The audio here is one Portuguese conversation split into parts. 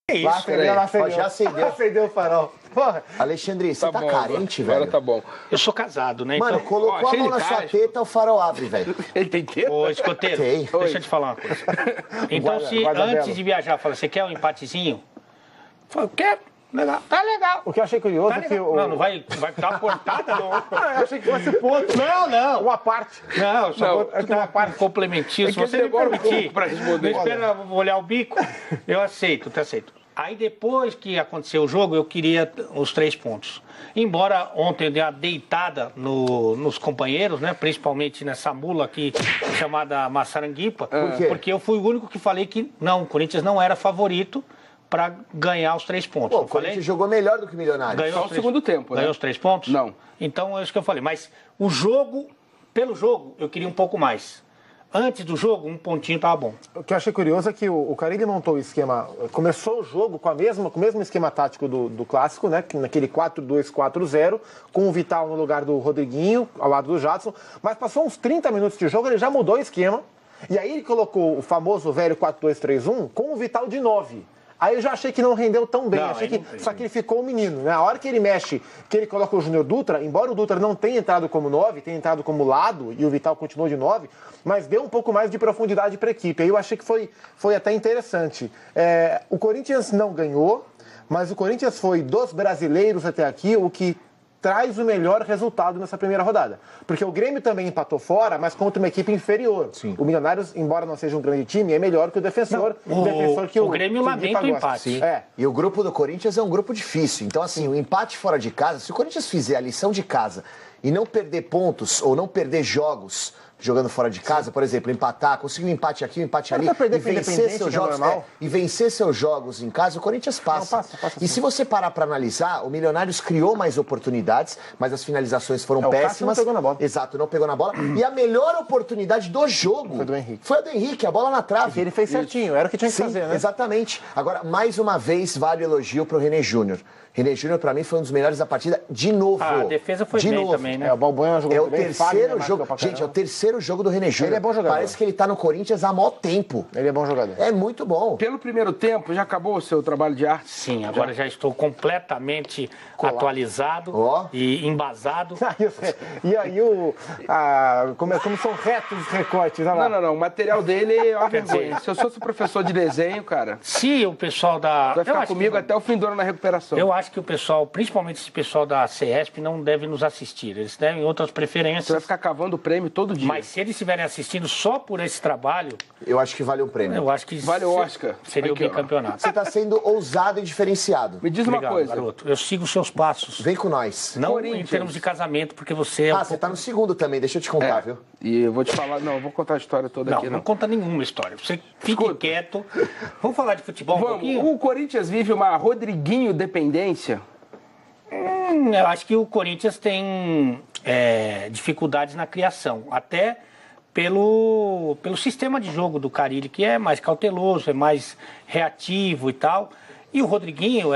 Isso, Já acendeu. Acendeu o farol. Porra. Alexandre, você tá bom, carente, agora velho? tá bom. Eu sou casado, né? Mano, Então, colocou a mão na sua teta, o farol abre, velho. Ele tem teta? ô, escoteiro, Tem. deixa eu te falar uma coisa. Então, se guarda antes belo. de viajar, fala, você quer um empatezinho? Fala, quero. Legal. Tá legal. O que eu achei curioso Tá é que legal. o... Não vai dar uma portada, não. Eu achei que fosse ponto. Não. Uma parte. Não, só vou é que dar uma parte. complementinho. É Se que você ele me demora um permitir, pouco pra responder. não espera eu olhar o bico, eu aceito, te aceito. Aí depois que aconteceu o jogo, eu queria os 3 pontos. Embora ontem eu dei uma deitada nos companheiros, né? Principalmente nessa mula aqui chamada Massaranguipa. Por quê? Porque eu fui o único que falei que não, o Corinthians não era favorito para ganhar os 3 pontos. Pô, Não o falei? Corinthians jogou melhor do que o Milionário. Ganhou Só os o 3 segundo tempo, né? Ganhou os 3 pontos? Não. Então é isso que eu falei. Mas o jogo, pelo jogo, eu queria um pouco mais. Antes do jogo, um pontinho tava bom. O que eu achei curioso é que o Carille montou o esquema, começou o jogo com o mesmo esquema tático do clássico, né? Naquele 4-2-4-0, com o Vital no lugar do Rodriguinho, ao lado do Jadson, mas passou uns 30 minutos de jogo, ele já mudou o esquema, e aí ele colocou o famoso velho 4-2-3-1 com o Vital de 9. Aí eu já achei que não rendeu tão bem, Não, achei que, aí não- só que ele ficou o menino, né? A hora que ele mexe, que ele coloca o Júnior Dutra, embora o Dutra não tenha entrado como 9, tenha entrado como lado, e o Vital continuou de 9, mas deu um pouco mais de profundidade para a equipe. Aí eu achei que foi até interessante. O Corinthians não ganhou, mas o Corinthians foi dos brasileiros até aqui o que traz o melhor resultado nessa primeira rodada. Porque o Grêmio também empatou fora, mas contra uma equipe inferior. Sim. O Milionários, embora não seja um grande time, é melhor que o Defensor. O Grêmio que lamenta o Guipa gosta. empate. Sim. É. E o grupo do Corinthians é um grupo difícil. Então, assim, o empate fora de casa, se o Corinthians fizer a lição de casa e não perder pontos ou não perder jogos jogando fora de casa, por exemplo, empatar, conseguir um empate aqui, um empate ali, Pra perder e pro vencer Independente, seus que é jogos, normal. e vencer seus jogos em casa, o Corinthians passa. Não, passa E sim. se você parar pra analisar, o Milionários criou mais oportunidades, mas as finalizações foram o Cássio péssimas. não pegou na bola. Exato, não pegou na bola. E a melhor oportunidade do jogo Foi do Henrique. foi a do Henrique, a bola na trave. Que ele fez certinho, era o que tinha que Sim, fazer, né? exatamente. Agora, mais uma vez, vale o elogio pro René Júnior. René Júnior, pra mim, foi um dos melhores da partida de novo. A defesa foi de bem novo. também, né? O Balbuena jogou É o muito bem, terceiro Fagner jogo. marcou pra Gente, é o caramba. terceiro jogo do René Júnior. Ele é bom jogador. Parece que ele tá no Corinthians há mó tempo. Ele é bom jogador. É muito bom. Pelo primeiro tempo, já acabou o seu trabalho de arte? Sim, agora já estou completamente atualizado Ó. e embasado. E aí como são retos os recortes, olha lá. Não. O material dele é uma vergonha. Se eu fosse professor de desenho, cara, Se o pessoal da... vai eu ficar acho comigo que- até o fim do ano na recuperação. Eu acho que o pessoal, principalmente esse pessoal da CESP, não deve nos assistir. Eles devem outras Você vai preferências. ficar cavando o prêmio todo dia. Mas se eles estiverem assistindo só por esse trabalho, Eu acho que vale um prêmio. eu acho que Vale o Oscar. seria Aqui, o ó. bicampeonato. Você tá sendo ousado e diferenciado. Me diz Obrigado, uma coisa. garoto. Eu sigo os seus passos. Vem com nós. Não em Corinthians. termos de casamento, porque você é um Você tá no segundo também, deixa eu te contar, viu? E eu vou te falar, não, eu vou contar a história toda Não, aqui, não não. conta nenhuma história. Você fique Escuta. quieto. Vamos falar de futebol um pouquinho? Vamos, o Corinthians vive uma Rodriguinho dependência. Eu acho que o Corinthians tem dificuldades na criação, até pelo sistema de jogo do Carille, que é mais cauteloso, é mais reativo e tal. E o Rodriguinho,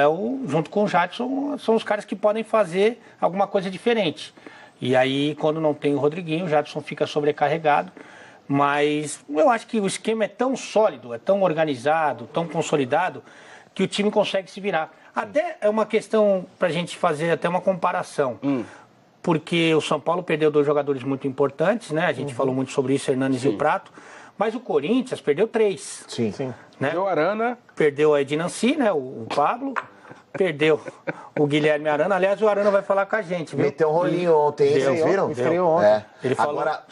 junto com o Jadson, são os caras que podem fazer alguma coisa diferente. E aí, quando não tem o Rodriguinho, o Jadson fica sobrecarregado. Mas eu acho que o esquema é tão sólido, é tão organizado, tão consolidado, que o time consegue se virar. Até é uma questão para a gente fazer até uma comparação. Porque o São Paulo perdeu 2 jogadores muito importantes, né? A gente falou muito sobre isso, Hernanes e o Prato. Mas o Corinthians perdeu 3. Sim. Né? Deu Arana. Perdeu a Edinanci, né? O Pablo. Perdeu o Guilherme Arana. Aliás, o Arana vai falar com a gente, viu? Meteu um rolinho ontem, hein? Deu. Vocês viram? Estreou ontem. É. Ele falou... Agora,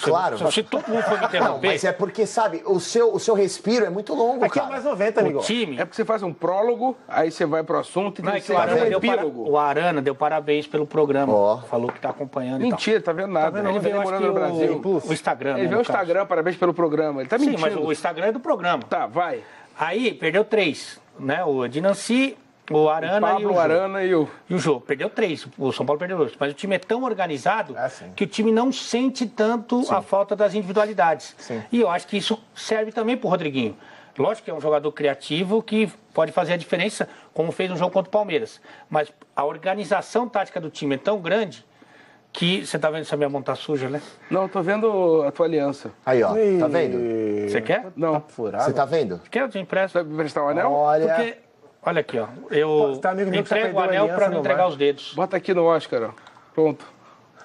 Claro. Se todo mundo for me Não, interromper, mas é porque, sabe, o seu respiro é muito longo, Aqui é cara. mais 90, o amigo. time... É porque você faz um prólogo, aí você vai pro assunto e Não, tem é que que ser o Arana, um epílogo. o Arana deu parabéns pelo programa. Ó. Falou que tá acompanhando e tal. Mentira, tá vendo nada. vendo? Ele Ele tá veio, acho demorando no que Brasil. o Instagram, Ele né, vê o no caso. Instagram, parabéns pelo programa. Ele tá Sim, mentindo. mas o Instagram é do programa. Tá, vai. Aí, perdeu 3, né? O Dinanci, o Arana e Pablo, o Jô. Arana e o... E o Jô. Perdeu 3, o São Paulo perdeu 2. Mas o time é tão organizado sim. que o time não sente tanto a falta das individualidades. Sim. E eu acho que isso serve também pro Rodriguinho. Lógico que é um jogador criativo que pode fazer a diferença, como fez no jogo contra o Palmeiras. Mas a organização tática do time é tão grande que... Você tá vendo se a minha mão tá suja, né? Não, tô vendo a tua aliança. Aí, ó, tá vendo? Você quer? Não. Você tá vendo? Quer? Eu te empresto. Vai me prestar o anel? Olha, Porque, olha aqui, ó. Pô, Eu você tá amigo meu que já entrego o perdeu a anel aliança pra não no entregar mar. os dedos. Bota aqui no Oscar, ó. Pronto.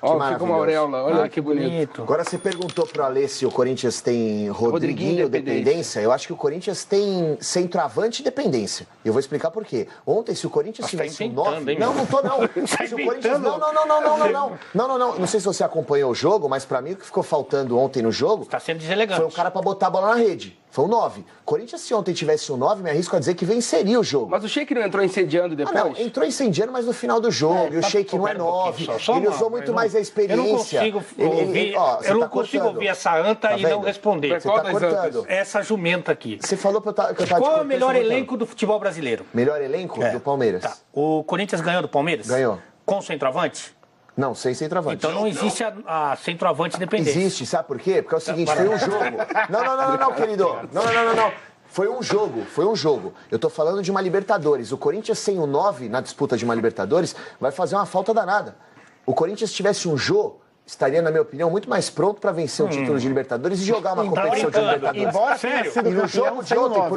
Ó, fica uma maravilhoso. auréola. Olha que bonito. agora você perguntou pro Alê se o Corinthians tem Rodriguinho Rodriguinho, dependência. Eu acho que o Corinthians tem centroavante e dependência. E eu vou explicar por quê. Ontem, se o Corinthians Nossa, tá tivesse um inventando, 9... hein, Não, meu? não tô, não. Se o Corinthians... inventando. Não. Não sei se você acompanhou o jogo, mas pra mim o que ficou faltando ontem no jogo Tá sendo deselegante. foi um cara pra botar a bola na rede. Foi um 9. Corinthians, se ontem tivesse um 9, me arrisco a dizer que venceria o jogo. Mas o Sheik não entrou incendiando depois? Não, entrou incendiando, mas no final do jogo. E o tá- Sheik não é pera um pouquinho 9. só Ele uma- usou muito eu não- mais a experiência. Eu não consigo ouvir, você eu não tá consigo cortando. ouvir essa anta Tá e não vendo? responder. Vai Você Qual tá das cortando. antas? Essa jumenta aqui. Você falou que eu tava te Qual é o cortando, melhor você tá elenco do futebol brasileiro? melhor elenco É. do Palmeiras? Tá. O Corinthians ganhou do Palmeiras? Ganhou. Com centroavante? Não, sem centroavante. Então não existe a centroavante independente. Existe, sabe por quê? Porque é o seguinte, foi um jogo. Não, querido. Não. Foi um jogo. Eu tô falando de uma Libertadores. O Corinthians sem o 9 na disputa de uma Libertadores vai fazer uma falta danada. O Corinthians se tivesse um Jô, estaria, na minha opinião, muito mais pronto para vencer um título de Libertadores e jogar uma competição de brincando. Libertadores. Embora tenha Sério? sido E no campeão jogo de sem o ontem, 9,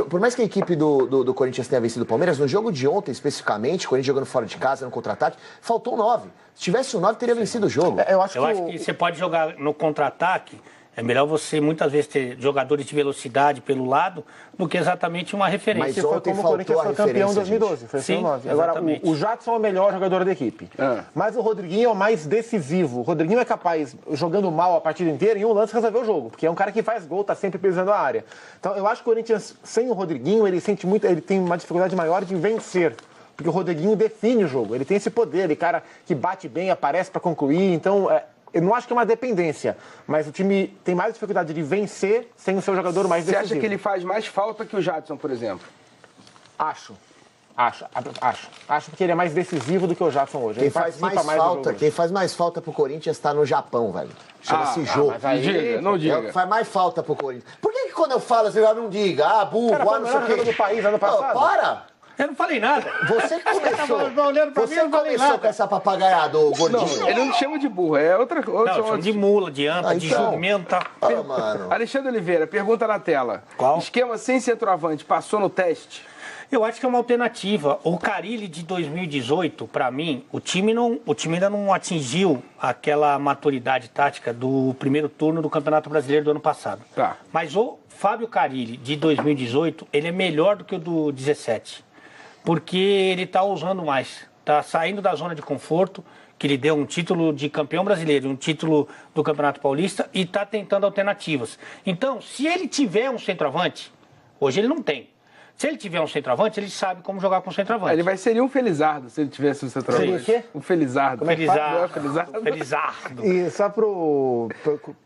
por mais que a equipe do Corinthians tenha vencido o Palmeiras, no jogo de ontem, especificamente, o Corinthians jogando fora de casa, no contra-ataque, faltou 9. Se tivesse o 9, teria vencido o jogo. Eu acho Eu acho que você pode jogar no contra-ataque. É melhor você, muitas vezes, ter jogadores de velocidade pelo lado do que exatamente uma referência. Mas que foi ontem como o Corinthians faltou a foi campeão em referência, 2012, foi Sim, sem o 9. Agora, exatamente. o Jadson é o melhor jogador da equipe. Mas o Rodriguinho é o mais decisivo. O Rodriguinho é capaz, jogando mal a partida inteira, em um lance resolver o jogo, porque é um cara que faz gol, tá sempre pisando a área. Então, eu acho que o Corinthians, sem o Rodriguinho, ele tem uma dificuldade maior de vencer. Porque o Rodriguinho define o jogo, ele tem esse poder, ele cara que bate bem, aparece para concluir, então... Eu não acho que é uma dependência, mas o time tem mais dificuldade de vencer sem o seu jogador mais Você decisivo. acha que ele faz mais falta que o Jadson, por exemplo? Acho porque ele é mais decisivo do que o Jadson hoje. Quem Ele faz participa mais do falta, jogo. quem faz mais falta pro Corinthians tá no Japão, velho. Chama-se Jô. mas aí- Não diga. É o que faz mais falta pro Corinthians. Por que quando eu falo assim, não diga? Ah, burro, Cara, foi o não sei melhor o jogador quê. do país ano passado. Para! Eu não falei nada. Você começou. tava olhando pra mim, Você eu não falei começou nada. com essa papagaiada, ô gordinho. Não, ele não chama de burro, é outra Não, coisa. eu chamo de mula, de anta, de então. jumenta. Ah, mano. Alexandre Oliveira, pergunta na tela. Qual? Esquema sem centroavante, passou no teste? Eu acho que é uma alternativa. O Carille de 2018, para mim, o time ainda não atingiu aquela maturidade tática do primeiro turno do Campeonato Brasileiro do ano passado. Tá. Mas o Fábio Carille de 2018, ele é melhor do que o do 17. Porque ele está usando mais. Está saindo da zona de conforto, que lhe deu um título de campeão brasileiro, um título do Campeonato Paulista, e está tentando alternativas. Então, se ele tiver um centroavante, hoje ele não tem. Se ele tiver um centroavante, ele sabe como jogar com centroavante. Ele vai ser um Felizardo se ele tivesse um centroavante. Seria o quê? Um Felizardo. Felizardo. Felizardo. E só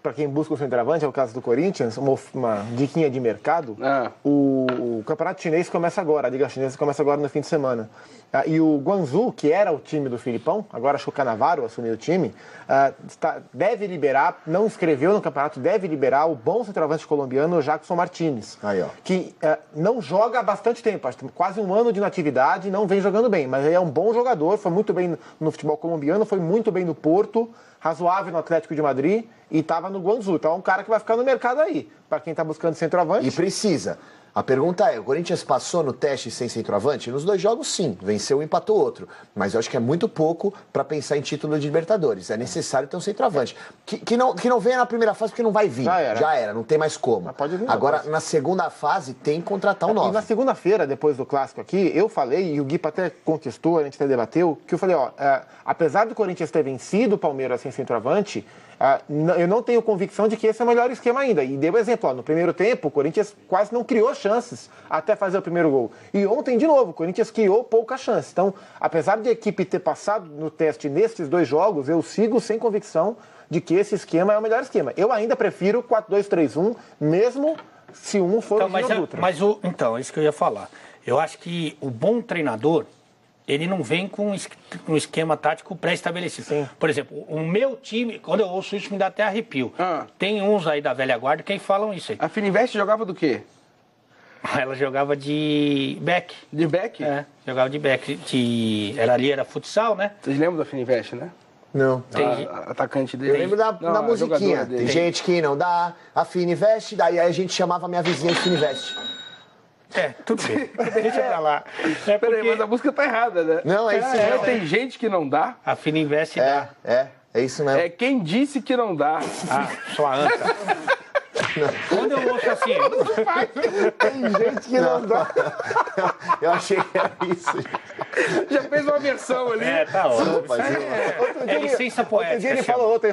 para quem busca o centroavante, é o caso do Corinthians, uma diquinha de mercado. O campeonato chinês começa agora, a Liga Chinesa começa agora no fim de semana. E o Guangzhou, que era o time do Filipão, agora acho que o Cannavaro assumiu o time, deve liberar, não inscreveu no campeonato, deve liberar o bom centroavante colombiano, o Jackson Martínez. Aí, ó. Que não joga há bastante tempo, acho que quase um ano de inatividade, não vem jogando bem, mas ele é um bom jogador, foi muito bem no futebol colombiano, foi muito bem no Porto, razoável no Atlético de Madrid e estava no Guangzhou. Então é um cara que vai ficar no mercado aí, para quem está buscando centroavante. E precisa. A pergunta é, o Corinthians passou no teste sem centroavante? Nos 2 jogos, sim. Venceu e empatou outro. Mas eu acho que é muito pouco para pensar em título de Libertadores. É necessário ter um centroavante. Que não venha na primeira fase, porque não vai vir. Já era. Não tem mais como. Mas pode vir Agora, depois. na segunda fase, tem que contratar um E na 9. segunda-feira, depois do clássico aqui, eu falei, e o Gui até contestou, a gente até debateu, que eu falei, apesar do Corinthians ter vencido o Palmeiras sem centroavante, eu não tenho convicção de que esse é o melhor esquema ainda. E deu exemplo, no primeiro tempo, o Corinthians quase não criou chances até fazer o primeiro gol. E ontem, de novo, o Corinthians criou pouca chance. Então, apesar de a equipe ter passado no teste nesses 2 jogos, eu sigo sem convicção de que esse esquema é o melhor esquema. Eu ainda prefiro 4-2-3-1, mesmo se um for Então, o Júnior Dutra. Então, é isso que eu ia falar. Eu acho que o bom treinador, ele não vem com um esquema tático pré-estabelecido. Sim. Por exemplo, o meu time, quando eu ouço isso, me dá até arrepio. Tem uns aí da velha guarda que falam isso aí. A Fininvest jogava do quê? Ela jogava de back. De back? Jogava de back. Era futsal, né? Vocês lembram da Fininvest, né? Não. Atacante dele. Eu lembro da musiquinha. Tem gente que não dá, a Fininvest, daí a gente chamava a minha vizinha de Fininvest. Tudo bem. Deixa pra lá. Peraí, mas a música tá errada, né? Não, é isso mesmo. Tem gente que não dá. A Fininvest dá. É isso mesmo. É quem disse que não dá. Sua anta. Quando eu ouço assim... Tem gente que não dá. Eu achei que era isso. Já fez uma versão ali. Tá ótimo. É licença poética. Ele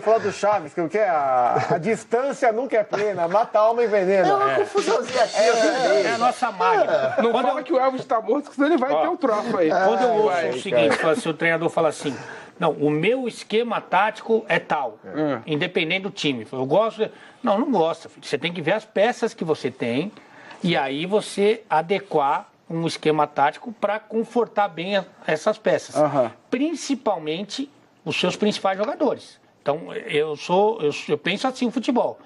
falou do Chaves, que o que é a distância nunca é plena, mata a alma e envenena. É uma confusãozinha aqui. É a nossa máquina. Não fala que o Elvis está morto, senão ele vai ter um troço aí. Quando eu ouço o seguinte, se o treinador fala assim, não, o meu esquema tático é tal, independente do time. Eu gosto... Não gosta, filho. Você tem que ver as peças que você tem e aí você adequar um esquema tático para confortar bem essas peças. Principalmente os seus principais jogadores. Então, eu penso assim no futebol.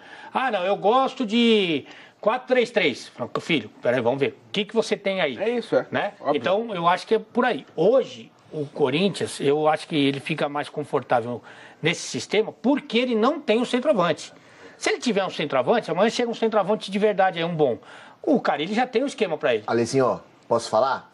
Não, eu gosto de 4-3-3. Filho, peraí, vamos ver. O que você tem aí? É isso, né? Então, eu acho que é por aí. Hoje, o Corinthians, eu acho que ele fica mais confortável nesse sistema porque ele não tem o centroavante. Se ele tiver um centroavante, amanhã chega um centroavante de verdade, um bom. O Carille já tem um esquema pra ele. Alezinho, posso falar?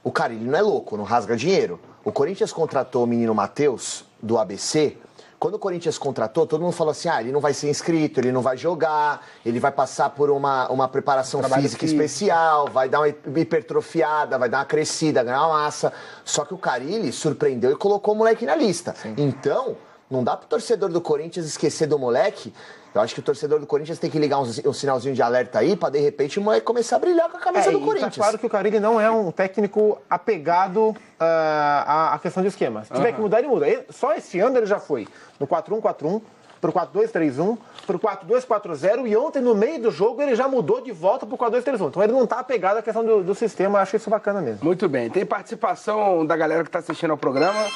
O Carille não é louco, não rasga dinheiro. O Corinthians contratou o menino Matheus, do ABC. Quando o Corinthians contratou, todo mundo falou assim, ele não vai ser inscrito, ele não vai jogar, ele vai passar por uma preparação física especial, vai dar uma hipertrofiada, vai dar uma crescida, ganhar uma massa. Só que o Carille surpreendeu e colocou o moleque na lista. Sim. Então, não dá pro torcedor do Corinthians esquecer do moleque. Eu acho que o torcedor do Corinthians tem que ligar um sinalzinho de alerta aí pra, de repente, o moleque começar a brilhar com a camisa do Corinthians. Tá claro que o Carille não é um técnico apegado à questão de esquema. Se tiver que mudar, ele muda. Só esse ano ele já foi no 4-1-4-1, pro 4-2-3-1, pro 4-2-4-0 e ontem, no meio do jogo, ele já mudou de volta pro 4-2-3-1. Então ele não tá apegado à questão do sistema, eu acho isso bacana mesmo. Muito bem. Tem participação da galera que tá assistindo ao programa.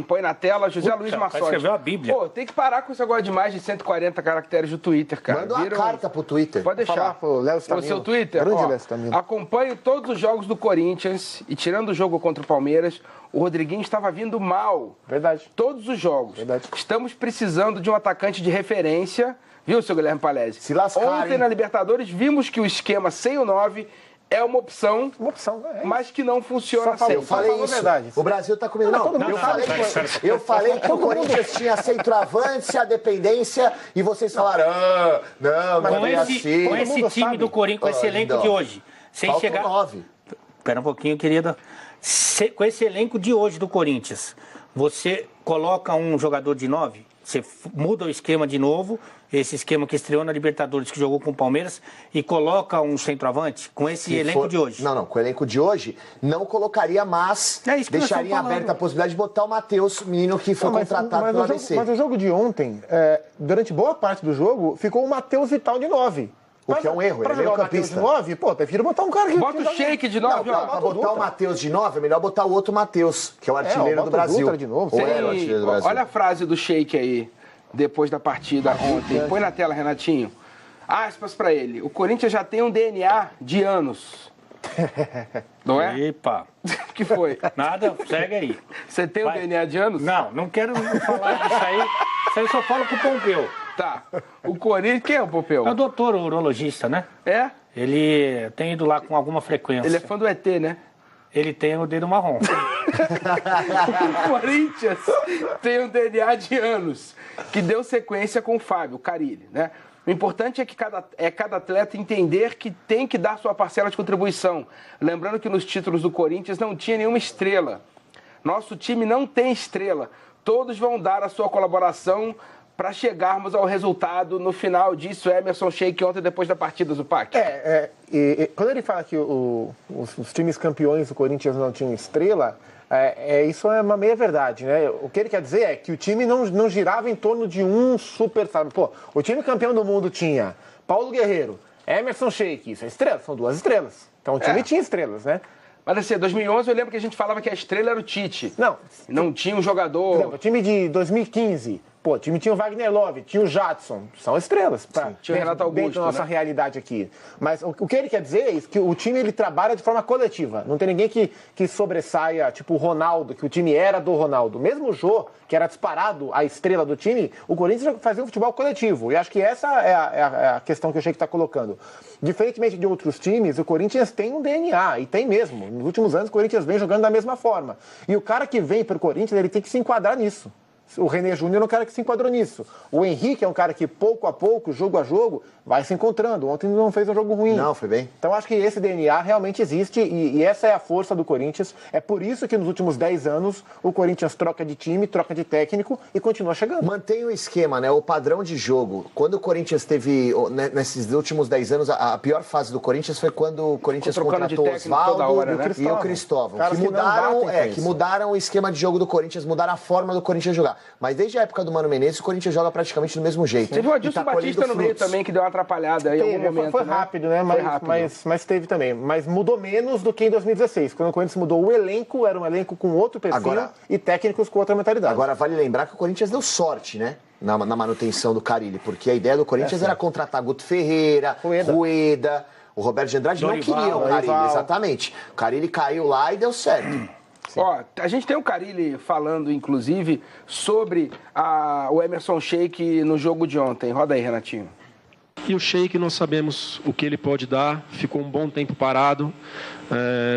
Põe na tela, José Luiz Massotti. Escreveu a Bíblia. Pô, tem que parar com esse negócio de mais de 140 caracteres do Twitter, cara. Manda uma carta pro Twitter. Pode deixar. O seu Twitter, acompanho todos os jogos do Corinthians e tirando o jogo contra o Palmeiras, o Rodriguinho estava vindo mal. Verdade. Todos os jogos. Verdade. Estamos precisando de um atacante de referência, viu, seu Guilherme Palese? Se lascar, Ontem na Libertadores vimos que o esquema sem o 9 é uma opção, mas que não funciona sempre. Eu falei isso. Verdade. O Brasil tá comendo. Eu falei que o Corinthians tinha centroavante, a dependência, e vocês falaram, não é assim. Com esse time do Corinthians, com esse elenco de hoje, sem falta chegar... 9. Espera um pouquinho, querida. Com esse elenco de hoje do Corinthians, você coloca um jogador de 9, você muda o esquema de novo, esse esquema que estreou na Libertadores, que jogou com o Palmeiras, e coloca um centroavante com esse elenco de hoje. Não, com o elenco de hoje, não colocaria, mas deixaria aberta a possibilidade de botar o Matheus, menino que foi contratado pelo ABC. Mas o jogo de ontem, durante boa parte do jogo, ficou o Matheus Vital de 9. O que é um erro, ele é meio campista. De 9, prefiro botar um cara que... Bota o Sheik de 9, ó. Pra botar o Matheus de 9, é melhor botar o outro Matheus, que é o artilheiro do Brasil. De novo. Era o artilheiro do Brasil. Olha a frase do Sheik aí, depois da partida ontem. Põe na tela, Renatinho. Aspas pra ele. O Corinthians já tem um DNA de anos. Não é? Epa. O que foi? Nada, segue aí. Você tem um DNA de anos? Não quero falar disso aí. Isso aí eu só falo com o Pompeu. Tá. O Corinthians, quem é o Pompeu? É o doutor urologista, né? É? Ele tem ido lá com alguma frequência. Ele é fã do ET, né? Ele tem o dedo marrom. O Corinthians tem um DNA de anos, que deu sequência com o Fábio, o Carille, né? O importante é que cada atleta entender que tem que dar sua parcela de contribuição. Lembrando que nos títulos do Corinthians não tinha nenhuma estrela. Nosso time não tem estrela. Todos vão dar a sua colaboração para chegarmos ao resultado no final, disse o Emerson Sheik ontem depois da partida do PAC. Quando ele fala que os times campeões do Corinthians não tinham estrela, isso é uma meia verdade, né? O que ele quer dizer é que o time não girava em torno de um super, sabe? O time campeão do mundo tinha Paulo Guerreiro, Emerson Sheik, isso é estrela, são 2 estrelas. Então o time tinha estrelas, né? Mas assim, 2011 eu lembro que a gente falava que a estrela era o Tite. Não tinha um jogador... Por exemplo, o time de 2015, Pô, o time tinha o Wagner Love, tinha o Jadson, são estrelas. Tinha o Renato Augusto, dentro da nossa né? realidade aqui. Mas o que ele quer dizer é isso, que o time ele trabalha de forma coletiva. Não tem ninguém que sobressaia, tipo o Ronaldo, que o time era do Ronaldo. Mesmo o Jô, que era disparado a estrela do time, o Corinthians fazia um futebol coletivo. E acho que essa é a questão que o Sheik está colocando. Diferentemente de outros times, o Corinthians tem um DNA, e tem mesmo. Nos últimos anos, o Corinthians vem jogando da mesma forma. E o cara que vem para o Corinthians, ele tem que se enquadrar nisso. O René Júnior é um cara que se enquadrou nisso. O Henrique é um cara que, pouco a pouco, jogo a jogo, vai se encontrando. Ontem não fez um jogo ruim. Não, foi bem. Então, acho que esse DNA realmente existe e essa é a força do Corinthians. É por isso que nos últimos 10 anos o Corinthians troca de time, troca de técnico e continua chegando. Mantém o esquema, né? O padrão de jogo. Quando o Corinthians teve, nesses últimos 10 anos, a pior fase do Corinthians foi quando o Corinthians contratou o Osvaldo e o Cristóvão. Que mudaram o esquema de jogo do Corinthians, mudaram a forma do Corinthians jogar. Mas desde a época do Mano Menezes, o Corinthians joga praticamente do mesmo jeito. Teve o Adilson Batista no meio também, que deu uma atrapalhada em algum momento. Foi rápido, né? Mas teve também. Mas mudou menos do que em 2016. Quando o Corinthians mudou o elenco, era um elenco com outro perfil e técnicos com outra mentalidade. Agora, vale lembrar que o Corinthians deu sorte, né? Na manutenção do Carille, porque a ideia do Corinthians era contratar Guto Ferreira, Rueda, o Roberto de Andrade não queria o Carille, exatamente. O Carille caiu lá e deu certo. Ó, a gente tem o Carille falando, inclusive, sobre o Emerson Sheik no jogo de ontem. Roda aí, Renatinho. E o Sheik, nós sabemos o que ele pode dar, ficou um bom tempo parado,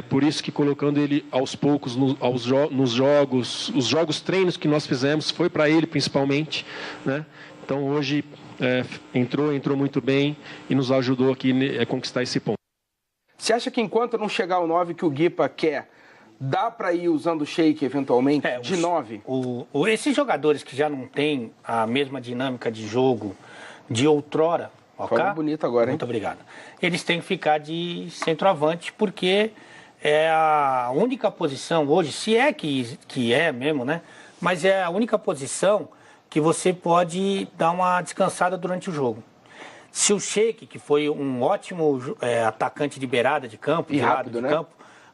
por isso que colocando ele aos poucos nos jogos, os jogos treinos que nós fizemos, foi para ele principalmente, né? Então hoje entrou muito bem e nos ajudou aqui a conquistar esse ponto. Você acha que enquanto não chegar o 9 que o Guipa quer, dá para ir usando o Sheik eventualmente de 9? Esses jogadores que já não têm a mesma dinâmica de jogo de outrora, Foi bonito agora, hein? Muito obrigado. Eles têm que ficar de centroavante porque é a única posição hoje, se é que é mesmo, né? Mas é a única posição que você pode dar uma descansada durante o jogo. Se o Sheik, que foi um ótimo atacante de beirada de campo, e rápido, né?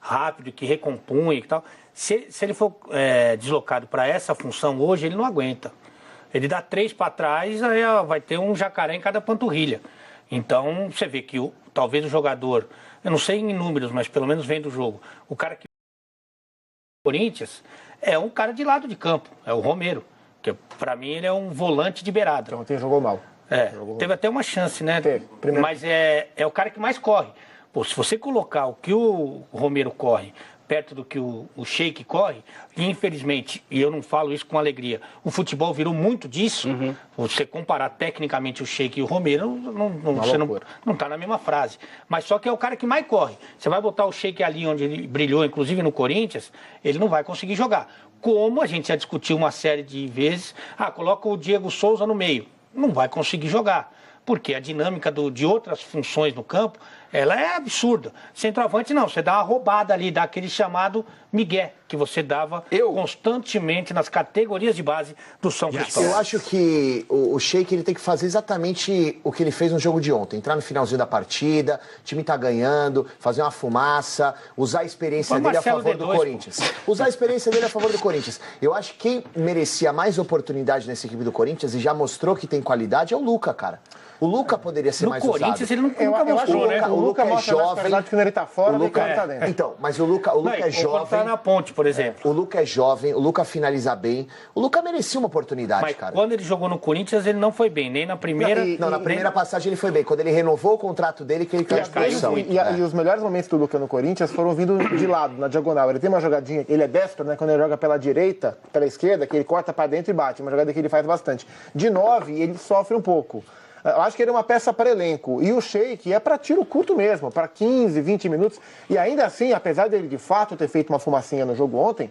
Rápido, que recompunha e tal. Se ele for deslocado para essa função hoje, ele não aguenta. Ele dá 3 para trás, aí vai ter um jacaré em cada panturrilha. Então, você vê que talvez o jogador, eu não sei em números, mas pelo menos vendo o jogo, o cara que Corinthians é um cara de lado de campo, é o Romero, que para mim ele é um volante de beirada. Então, ontem jogou mal. Teve até uma chance, né? Mas é o cara que mais corre. Pô, se você colocar o que o Romero corre perto do que o Sheik corre, e infelizmente, e eu não falo isso com alegria, o futebol virou muito disso. Você comparar tecnicamente o Sheik e o Romero, você não está na mesma frase. Mas só que é o cara que mais corre. Você vai botar o Sheik ali onde ele brilhou, inclusive no Corinthians, ele não vai conseguir jogar. Como a gente já discutiu uma série de vezes, coloca o Diego Souza no meio. Não vai conseguir jogar. Porque a dinâmica de outras funções no campo, ela é absurda. Centroavante não, você dá uma roubada ali, dá aquele chamado migué, que você dava constantemente nas categorias de base do São Cristóvão. Eu acho que o Sheik ele tem que fazer exatamente o que ele fez no jogo de ontem. Entrar no finalzinho da partida, o time tá ganhando, fazer uma fumaça, usar a experiência dele a favor do Corinthians. Usar a experiência dele a favor do Corinthians. Eu acho que quem merecia mais oportunidade nessa equipe do Corinthians e já mostrou que tem qualidade é o Luca, cara. O Luca poderia ser mais usado. No Corinthians ele nunca mostrou, né? O Luca é jovem. Quando ele tá fora, o Luca tá dentro. Então, mas o Luca é jovem. Tá na ponte, por exemplo. O Luca é jovem, o Luca finaliza bem. O Luca merecia uma oportunidade, cara. Quando ele jogou no Corinthians, ele não foi bem, nem na primeira... Na primeira passagem ele foi bem. Quando ele renovou o contrato dele, que ele caiu de posição. E os melhores momentos do Luca no Corinthians foram vindo de lado, na diagonal. Ele tem uma jogadinha, ele é destro, né? Quando ele joga pela direita, pela esquerda, que ele corta pra dentro e bate. Uma jogada que ele faz bastante. De 9, ele sofre um pouco. Eu acho que ele é uma peça para elenco. E o Sheik é para tiro curto mesmo, para 15, 20 minutos. E ainda assim, apesar dele de fato ter feito uma fumacinha no jogo ontem,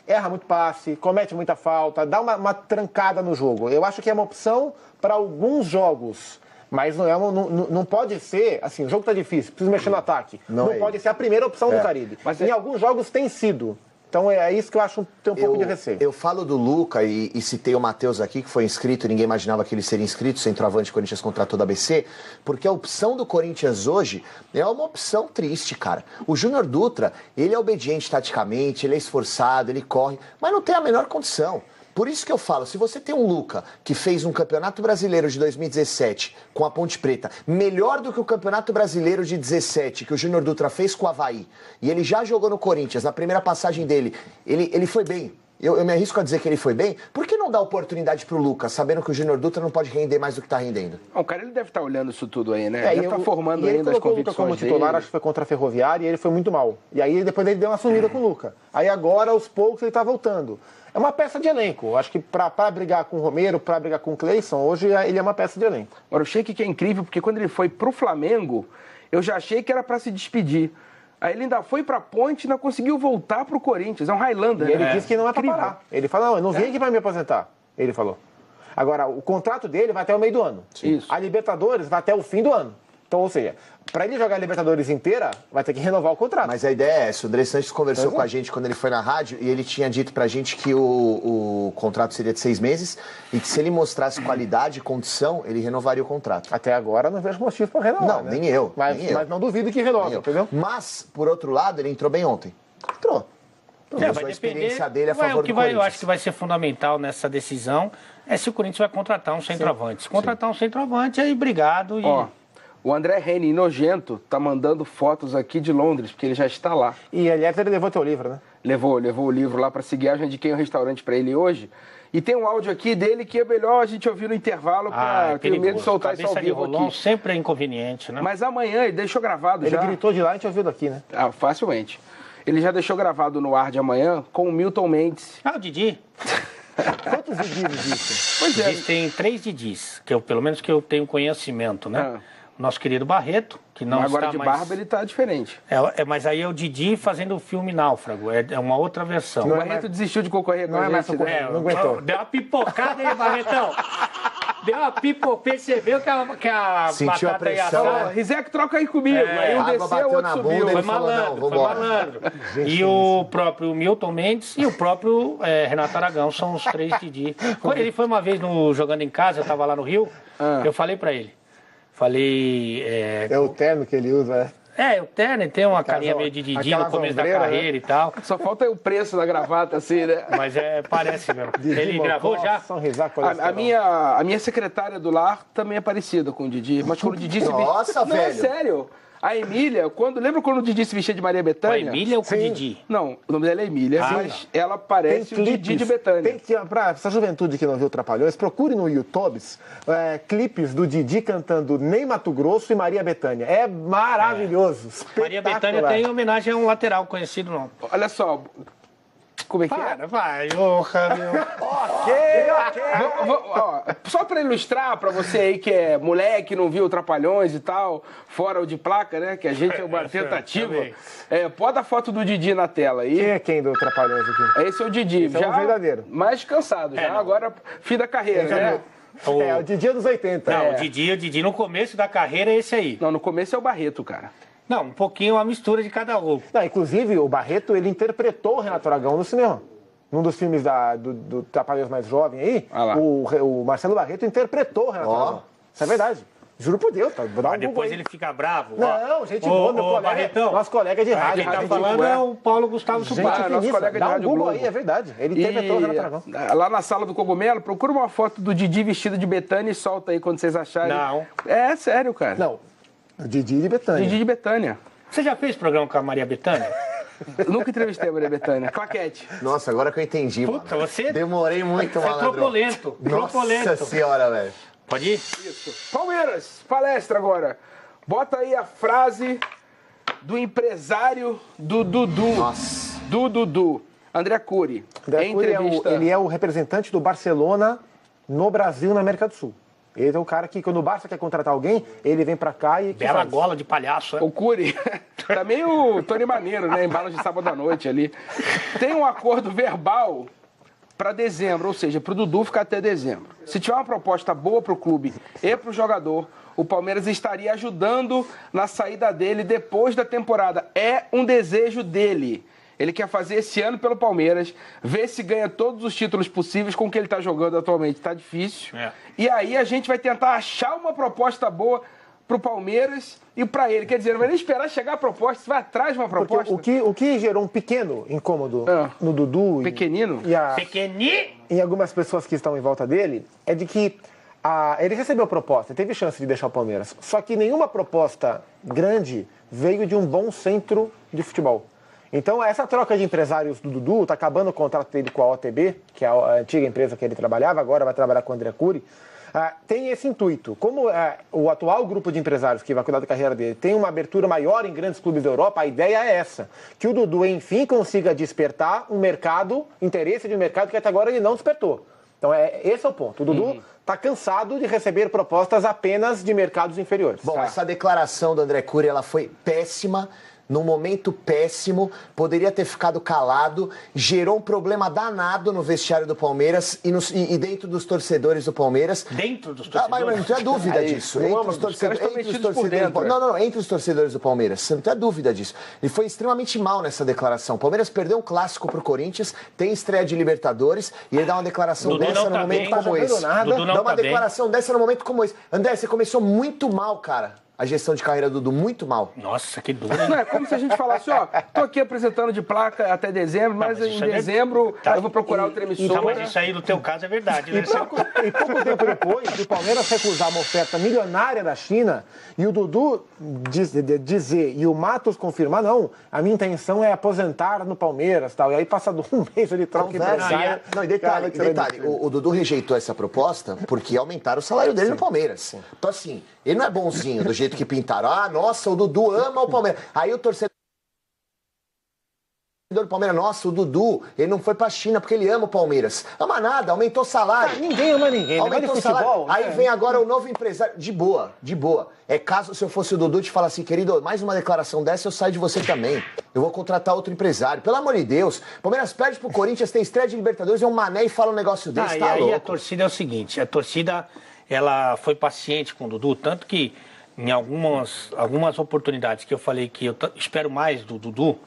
erra muito passe, comete muita falta, dá uma trancada no jogo. Eu acho que é uma opção para alguns jogos. Mas não pode ser, assim, o jogo tá difícil, precisa mexer no ataque. Não pode ser a primeira opção do Carille. Mas em alguns jogos tem sido. Então é isso que eu acho tem um pouco de receio. Eu falo do Luca e citei o Matheus aqui, que foi inscrito, ninguém imaginava que ele seria inscrito, centroavante, Corinthians contratou da ABC, porque a opção do Corinthians hoje é uma opção triste, cara. O Júnior Dutra, ele é obediente taticamente, ele é esforçado, ele corre, mas não tem a menor condição. Por isso que eu falo, se você tem um Luca que fez um Campeonato Brasileiro de 2017 com a Ponte Preta, melhor do que o Campeonato Brasileiro de 17 que o Júnior Dutra fez com o Avaí, e ele já jogou no Corinthians, na primeira passagem dele, ele foi bem. Eu me arrisco a dizer que ele foi bem. Por que não dar oportunidade pro Lucas, sabendo que o Júnior Dutra não pode render mais do que tá rendendo? O cara, ele deve estar olhando isso tudo aí, né? Ele deve estar formando ainda as convicções. Ele colocou o Lucas como titular, dele. acho que foi contra a Ferroviária, e ele foi muito mal. E aí depois ele deu uma sumida com o Lucas. Aí agora, aos poucos, ele tá voltando. É uma peça de elenco. Acho que pra brigar com o Romero, pra brigar com o Cleison, hoje ele é uma peça de elenco. Agora, o Sheik que é incrível, porque quando ele foi pro Flamengo, eu já achei que era pra se despedir. Aí ele ainda foi pra Ponte e ainda conseguiu voltar pro Corinthians. É um Highlander. E ele disse que não é pra parar. Ele falou, não, eu não vim aqui pra me aposentar. Ele falou. Agora, o contrato dele vai até o meio do ano. Isso. A Libertadores vai até o fim do ano. Então, ou seja, para ele jogar a Libertadores inteira, vai ter que renovar o contrato. Mas a ideia é essa. O André Sanches conversou com a gente quando ele foi na rádio e ele tinha dito pra gente que o contrato seria de 6 meses e que se ele mostrasse qualidade e condição, ele renovaria o contrato. Até agora não vejo motivo para renovar. Não, né? nem eu. Mas, nem eu. mas não duvido que renove, entendeu? Mas, por outro lado, ele entrou bem ontem. Entrou. Usou a experiência dele a favor do Corinthians. Eu acho que vai ser fundamental nessa decisão é se o Corinthians vai contratar um centroavante. Se contratar um centroavante, aí obrigado. E... Ó, o André Reni, nojento, tá mandando fotos aqui de Londres, porque ele já está lá. E, aliás, ele levou teu livro, né? Levou o livro lá para seguir. Eu já indiquei um restaurante para ele hoje. E tem um áudio aqui dele que é melhor a gente ouvir no intervalo para ter medo de soltar isso ao vivo aqui. Sempre é inconveniente, né? Mas amanhã ele deixou gravado já. Ele gritou de lá e a gente ouviu daqui, né? Ah, facilmente. Ele já deixou gravado no ar de amanhã com o Milton Mendes. Ah, o Didi. Quantos Didis existem? Pois é. Existem 3 Didis, pelo menos que eu tenho conhecimento, né? Ah. Nosso querido Barreto, que não Agora está de mais... barba ele tá diferente. Mas aí é o Didi fazendo o filme Náufrago, é uma outra versão. O Barreto desistiu de concorrer com Não a é mais gente, concorrer. né? Não aguentou. Deu uma pipocada aí, Barretão. Deu uma pipoca, percebeu que a Sentiu a batata ia pressão, assar. né? Rizek, troca aí comigo. Aí um água desceu, bateu o outro na subiu. bunda, Foi ele falou, malandro, não, foi vambora. malandro. E o próprio Milton Mendes e o próprio Renato Aragão são os 3 Didi. Quando ele foi uma vez Jogando em Casa, eu estava lá no Rio, eu falei pra ele. Falei... É o terno que ele usa, o terno tem uma carinha meio de Didi no começo da carreira, né? E tal. Só falta o preço da gravata, assim, né? Mas parece mesmo. Ele gravou já? A minha secretária do lar também é parecida com o Didi. Mas quando o Didi se Nossa, Não, é velho. sério. A Emília, lembra quando o Didi se vestia de Maria Bethânia? Com a Emília ou com o Didi? Não, o nome dela é Emília, mas ela parece o Didi de Bethânia. Pra essa juventude que não viu Trapalhões, procure no YouTube clipes do Didi cantando Ney Mato Grosso e Maria Bethânia. É maravilhoso. Maria Bethânia tem homenagem a um lateral conhecido, não. Olha só, como é que é? Vai, honra, meu. Só pra ilustrar pra você aí que é moleque, não viu Trapalhões e tal, fora o de placa, né? Que a gente é uma tentativa. Bota a foto do Didi na tela aí. Quem é quem do Trapalhões aqui? Esse é o Didi. Esse já é o verdadeiro. Mais cansado, já agora fim da carreira, né? O Didi é dos 80. Não, o Didi no começo da carreira é esse aí. Não, no começo é o Barreto, cara. Não, um pouquinho uma mistura de cada um. Não, inclusive, o Barreto, ele interpretou o Renato Aragão no cinema. Num dos filmes do Trapalhões mais jovem aí, o Marcelo Barreto interpretou o Renato Aragão. Isso é verdade. Juro por Deus, tá? Mas depois ele fica bravo. Não, gente boa, meu colega. Barretão, nosso colega de rádio. Quem tá falando é o Paulo Gustavo Subar. Nosso colega de Dá um Rádio Google Globo. aí, é verdade. Ele interpretou o Renato Aragão. Lá na sala do Cogumelo, procura uma foto do Didi vestido de Bethânia e solta aí quando vocês acharem. Não. É sério, cara. Não, o Didi de Bethânia. Didi de Bethânia. Você já fez programa com a Maria Bethânia? Eu nunca entrevistei a Maria Bethânia. Claquete. Nossa, agora que eu entendi, Puta, mano. você... Demorei muito, Você é malandro. tropolento. Nossa senhora, velho. Pode ir? Isso. Palmeiras, palestra agora. Bota aí a frase do empresário do Dudu. Nossa. Do Dudu. André Cury. André Cury ele é o representante do Barcelona no Brasil e na América do Sul. Ele é o cara que, quando o Barça quer contratar alguém, ele vem pra cá e... Bela gola de palhaço, é? O Cury tá meio Tony Maneiro, né? Em balas de sábado à noite ali. Tem um acordo verbal para dezembro, ou seja, pro Dudu ficar até dezembro. Se tiver uma proposta boa pro clube e pro jogador, o Palmeiras estaria ajudando na saída dele depois da temporada. É um desejo dele. Ele quer fazer esse ano pelo Palmeiras, ver se ganha todos os títulos possíveis com o que ele está jogando atualmente. Está difícil. E aí a gente vai tentar achar uma proposta boa pro Palmeiras e para ele. Quer dizer, não vai nem esperar chegar a proposta, você vai atrás de uma proposta. O que gerou um pequeno incômodo no Dudu Pequenino? E algumas pessoas que estão em volta dele é de que ele recebeu proposta, teve chance de deixar o Palmeiras. Só que nenhuma proposta grande veio de um bom centro de futebol. Então, essa troca de empresários do Dudu, está acabando o contrato dele com a OTB, que é a antiga empresa que ele trabalhava, agora vai trabalhar com o André Cury, tem esse intuito. Como o atual grupo de empresários que vai cuidar da carreira dele tem uma abertura maior em grandes clubes da Europa, a ideia é essa, que o Dudu, enfim, consiga despertar um mercado, interesse de um mercado que até agora ele não despertou. Então, esse é o ponto. O Dudu está cansado de receber propostas apenas de mercados inferiores. Bom, essa declaração do André Cury, ela foi péssima, num momento péssimo, poderia ter ficado calado, gerou um problema danado no vestiário do Palmeiras e dentro dos torcedores do Palmeiras. Dentro dos torcedores? Mas não tem dúvida disso. Entre os torcedores, não, entre os torcedores do Palmeiras, você não tem dúvida disso. Ele foi extremamente mal nessa declaração. O Palmeiras perdeu um clássico pro Corinthians, tem estreia de Libertadores, e ele dá uma declaração dessa no momento como esse. Dá uma declaração dessa no momento como esse. André, você começou muito mal, cara. A gestão de carreira do Dudu muito mal. Nossa, que duro. Não, é como se a gente falasse, tô aqui apresentando de placa até dezembro, mas em dezembro eu vou procurar outra emissora. Mas isso aí no teu caso é verdade, né? E pouco tempo depois, o Palmeiras recusar uma oferta milionária da China e o Dudu dizer e o Matos confirmar, não, a minha intenção é aposentar no Palmeiras, tal. E aí, passado um mês, ele troca empresário. Não, e detalhe, o Dudu rejeitou essa proposta porque aumentaram o salário dele no Palmeiras. Então, assim, ele não é bonzinho do jeito que pintaram. Nossa, o Dudu ama o Palmeiras. Aí o torcedor do Palmeiras, nossa, o Dudu, ele não foi pra China porque ele ama o Palmeiras. Ama nada, aumentou o salário. Ninguém ama ninguém. Aumentou o salário. Aí vem agora o novo empresário. De boa, de boa. É caso, se eu fosse o Dudu, te falar assim, querido, mais uma declaração dessa, eu saio de você também. Eu vou contratar outro empresário. Pelo amor de Deus. Palmeiras perde pro Corinthians, tem estreia de Libertadores, é um mané e fala um negócio desse, tá louco. E aí a torcida é o seguinte, a torcida, ela foi paciente com o Dudu, tanto que em algumas oportunidades que eu falei que eu espero mais do Dudu,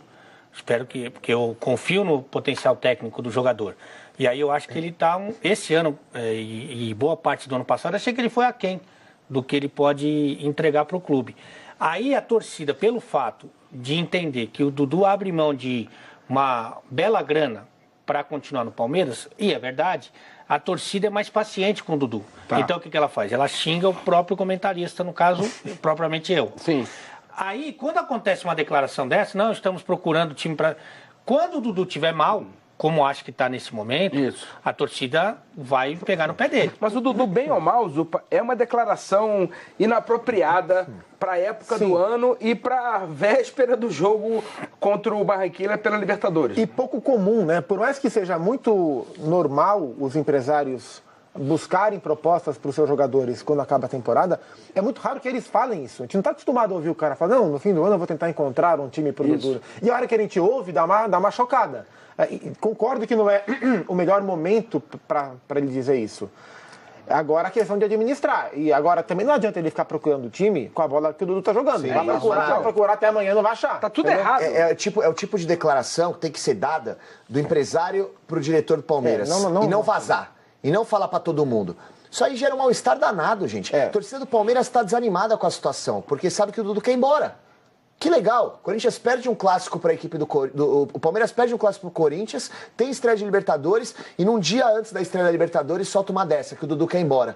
porque eu confio no potencial técnico do jogador. E aí eu acho que ele está, esse ano, e boa parte do ano passado, achei que ele foi aquém do que ele pode entregar para o clube. Aí a torcida, pelo fato de entender que o Dudu abre mão de uma bela grana para continuar no Palmeiras, e é verdade, a torcida é mais paciente com o Dudu. Tá. Então o que ela faz? Ela xinga o próprio comentarista, no caso, propriamente eu. Sim. Aí, quando acontece uma declaração dessa, não, estamos procurando time para... Quando o Dudu estiver mal, como acho que está nesse momento, a torcida vai pegar no pé dele. Mas o Dudu, bem ou mal, Zupa, é uma declaração inapropriada para a época do ano e para a véspera do jogo contra o Barranquilla pela Libertadores. E pouco comum, né? Por mais que seja muito normal os empresários buscarem propostas para os seus jogadores quando acaba a temporada, é muito raro que eles falem isso. A gente não está acostumado a ouvir o cara falar, não, no fim do ano eu vou tentar encontrar um time pro Dudu. E a hora que a gente ouve, dá uma chocada. Concordo que não é o melhor momento para ele dizer isso. Agora a questão de administrar. E agora também não adianta ele ficar procurando o time com a bola que o Dudu está jogando. Sim, vai procurar até amanhã, não vai achar. Tá tudo errado. É o tipo de declaração que tem que ser dada do empresário pro diretor do Palmeiras. E não vazar. E não falar pra todo mundo. Isso aí gera um mal-estar danado, gente. A torcida do Palmeiras tá desanimada com a situação, porque sabe que o Dudu quer ir embora. Que legal. O Corinthians perde um clássico pra equipe o Palmeiras perde um clássico pro Corinthians, tem estreia de Libertadores, e num dia antes da estreia da Libertadores solta uma dessa, que o Dudu quer ir embora.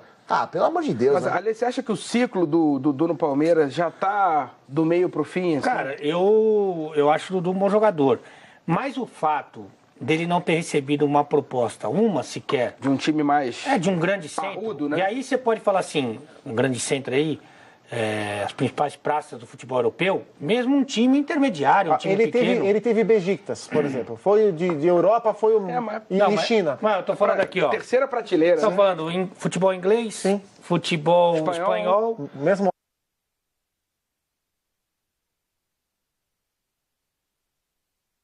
Pelo amor de Deus. Mas, né? Ale, você acha que o ciclo do Dudu no Palmeiras já tá do meio pro fim? Assim? Cara, eu acho o Dudu um bom jogador. Mas o fato dele não ter recebido uma proposta, uma sequer. De um time mais... de um grande centro. Parrudo, né? E aí você pode falar assim, um grande centro aí, as principais praças do futebol europeu, mesmo um time intermediário, um time pequeno. Ele teve Besiktas, por exemplo. Foi de Europa, foi o... e China. Mas eu tô falando aqui, ó. Terceira prateleira, Tô falando em futebol inglês, futebol espanhol. Mesmo...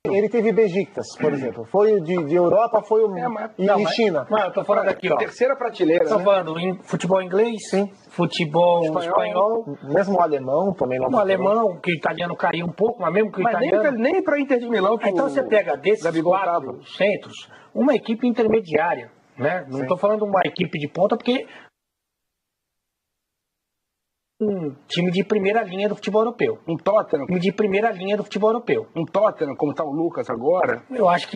Ele teve Besiktas, por exemplo. Foi de Europa, foi o... e China. Mas eu tô falando aqui, ó. Terceira prateleira, Tô falando em futebol inglês, futebol espanhol. Mesmo o alemão também não. O alemão, que o italiano caiu um pouco, mas mesmo que o italiano... nem para Inter de Milão. Então você pega desses 4 centros, uma equipe intermediária, né? Não estou falando uma equipe de ponta, porque um time de primeira linha do futebol europeu. Um Tottenham, Time de primeira linha do futebol europeu. um Tottenham, como está o Lucas agora. Eu acho que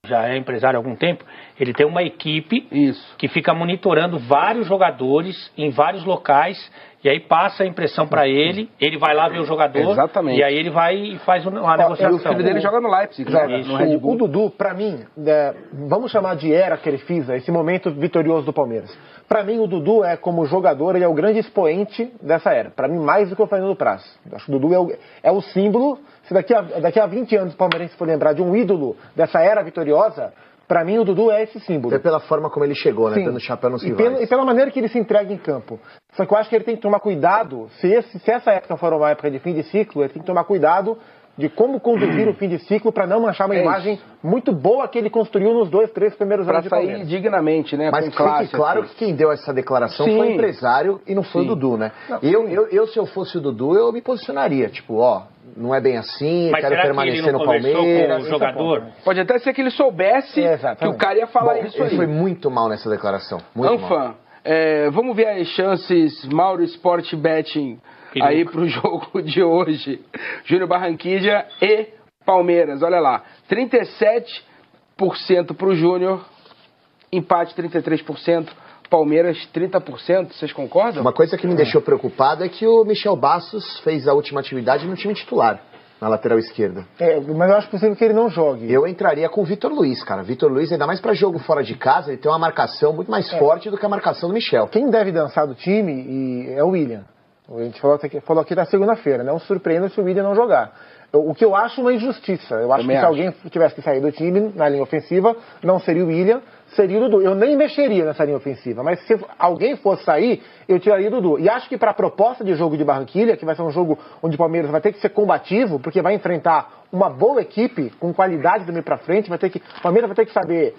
já é empresário há algum tempo, ele tem uma equipe Isso. que fica monitorando vários jogadores em vários locais, e aí passa a impressão para ele vai lá ver o jogador, Exatamente. e aí ele vai e faz uma E negociação. o filho dele joga no Leipzig, né? No Red O Bull. Dudu, pra mim, vamos chamar de era que ele fez, esse momento vitorioso do Palmeiras. Pra mim, o Dudu como jogador, ele é o grande expoente dessa era. Pra mim, mais do que o Fernando Praz. Acho que o Dudu é o símbolo. Se daqui a 20 anos o palmeirense for lembrar de um ídolo dessa era vitoriosa, pra mim o Dudu é esse símbolo. Até pela forma como ele chegou, né? Sim. Dando chapéu nos E rivais. pela maneira que ele se entrega em campo. Só que eu acho que ele tem que tomar cuidado, se essa época for uma época de fim de ciclo, ele tem que tomar cuidado de como conduzir o fim de ciclo para não manchar uma imagem muito boa que ele construiu nos 2, 3 primeiros Pra anos de sair Palmeiras. dignamente, né? Mas com classe, fique claro assim. que quem deu essa declaração Sim. foi o empresário e não foi Sim. o Dudu, né? Se eu fosse o Dudu, eu me posicionaria. Tipo, não é bem assim, Mas quero será que permanecer ele não no conversou Palmeiras. com o jogador? Pode até ser que ele soubesse que o cara ia falar isso Ele aí. foi muito mal nessa declaração. Muito mal. Anfan, vamos ver as chances Mauro Sport Betting aí pro jogo de hoje. Júnior Barranquilla e Palmeiras, olha lá. 37% pro Júnior, empate 33%, Palmeiras 30%, vocês concordam? Uma coisa que me deixou preocupado é que o Michel Bastos fez a última atividade no time titular, na lateral esquerda. Mas eu acho possível que ele não jogue. Eu entraria com o Vitor Luiz, cara. Vitor Luiz, ainda mais pra jogo fora de casa, ele tem uma marcação muito mais forte do que a marcação do Michel. Quem deve dançar do time é o William. A gente falou aqui na segunda-feira, não surpreenda se o William não jogar. O que eu acho uma injustiça. Eu acho Também que se acho. alguém tivesse que sair do time na linha ofensiva, não seria o William, seria o Dudu. Eu nem mexeria nessa linha ofensiva, mas se alguém fosse sair, eu tiraria o Dudu. E acho que para a proposta de jogo de Barranquilla, que vai ser um jogo onde o Palmeiras vai ter que ser combativo, porque vai enfrentar uma boa equipe, com qualidade do meio para frente, o Palmeiras vai ter que saber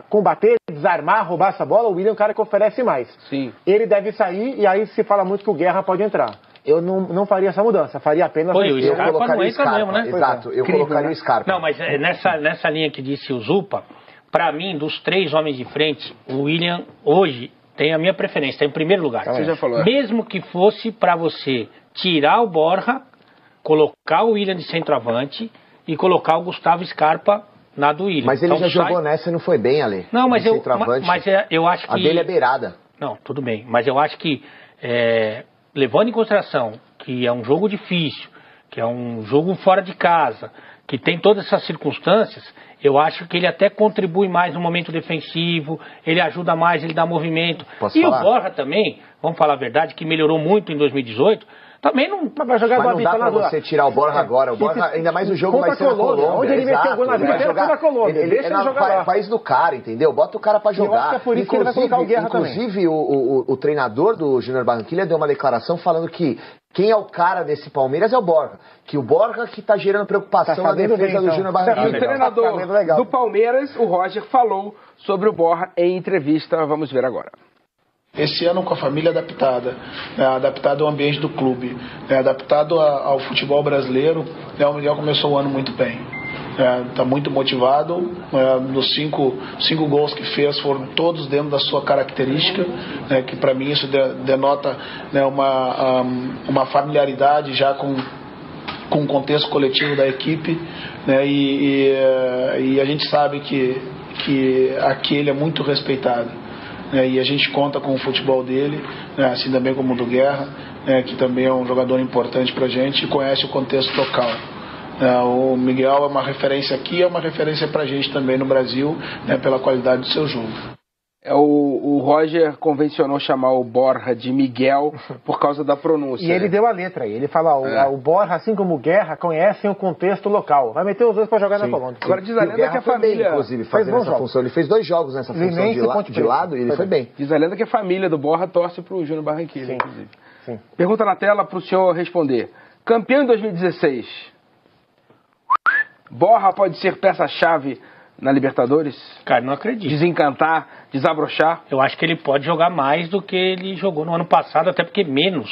combater, desarmar, roubar essa bola. O William é um cara que oferece mais. Sim. Ele deve sair e aí se fala muito que o Guerra pode entrar. Eu não faria essa mudança, faria apenas... Foi, o Eu Scarpa colocaria não o entra Scarpa. mesmo, né? Exato, eu Incrível, colocaria né? o Scarpa. Não, mas nessa linha que disse o Zupa, pra mim, dos 3 homens de frente, o William hoje tem a minha preferência, está em primeiro lugar. Você já falou. Mesmo que fosse pra você tirar o Borja, colocar o William de centroavante e colocar o Gustavo Scarpa na do William. Mas ele Então, já jogou nessa e não foi bem, Ale. Não, mas De eu centroavante. eu acho que... A dele é beirada. Não, tudo bem. Mas eu acho que, levando em consideração que é um jogo difícil, que é um jogo fora de casa, que tem todas essas circunstâncias, eu acho que ele até contribui mais no momento defensivo, ele ajuda mais, ele dá movimento. Posso E falar? o Borja também, vamos falar a verdade, que melhorou muito em 2018, também não... Vai jogar Mas não dá pra você tirar o Borja agora. O Borja, ainda mais o jogo vai ser na Colômbia. Onde ele meteu o gol na vida, vai jogar na Colômbia. Ele Deixa ele jogar lá. país do cara, entendeu? Bota o cara pra eu acho jogar. que é por isso que ele vai colocar o Guerra também. Inclusive, o treinador do Júnior Barranquilla deu uma declaração falando que quem é o cara desse Palmeiras é o Borja. Que o Borja que tá gerando preocupação Tá na sabendo defesa bem, do então. Júnior E o Barranquilla. treinador do Palmeiras, o Roger, falou sobre o Borja em entrevista. Vamos ver agora. Esse ano com a família adaptada, né, adaptado ao ambiente do clube, né, adaptado ao futebol brasileiro, né, o Miguel começou o ano muito bem. Está muito motivado, dos cinco gols que fez foram todos dentro da sua característica, né, que para mim isso denota, né, uma familiaridade já com o contexto coletivo da equipe, né, e a gente sabe que aqui ele é muito respeitado. E a gente conta com o futebol dele, assim também como o do Guerra, que também é um jogador importante para a gente e conhece o contexto local. O Miguel é uma referência aqui, é uma referência para a gente também no Brasil, pela qualidade do seu jogo. O Roger convencionou chamar o Borja de Miguel por causa da pronúncia. E ele deu a letra aí. Ele fala, o Borja, assim como o Guerra, conhecem o contexto local. Vai meter os dois pra jogar na Colômbia. Agora diz a E o lenda Guerra que a foi bem, família... inclusive, fez fazendo bons essa jogos. função. Ele fez 2 jogos nessa função Fluminense e Ponte de Preta. lado e ele foi bem. Diz a lenda que a família do Borja torce pro Júnior Barranquilla, Sim. inclusive. Sim. Pergunta na tela pro senhor responder. Campeão em 2016. Borja pode ser peça-chave na Libertadores? Cara, não acredito. Desencantar, desabrochar? Eu acho que ele pode jogar mais do que ele jogou no ano passado, até porque menos.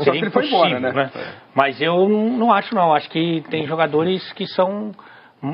Só que ele foi embora, né? Mas eu não acho, não. Acho que tem jogadores que são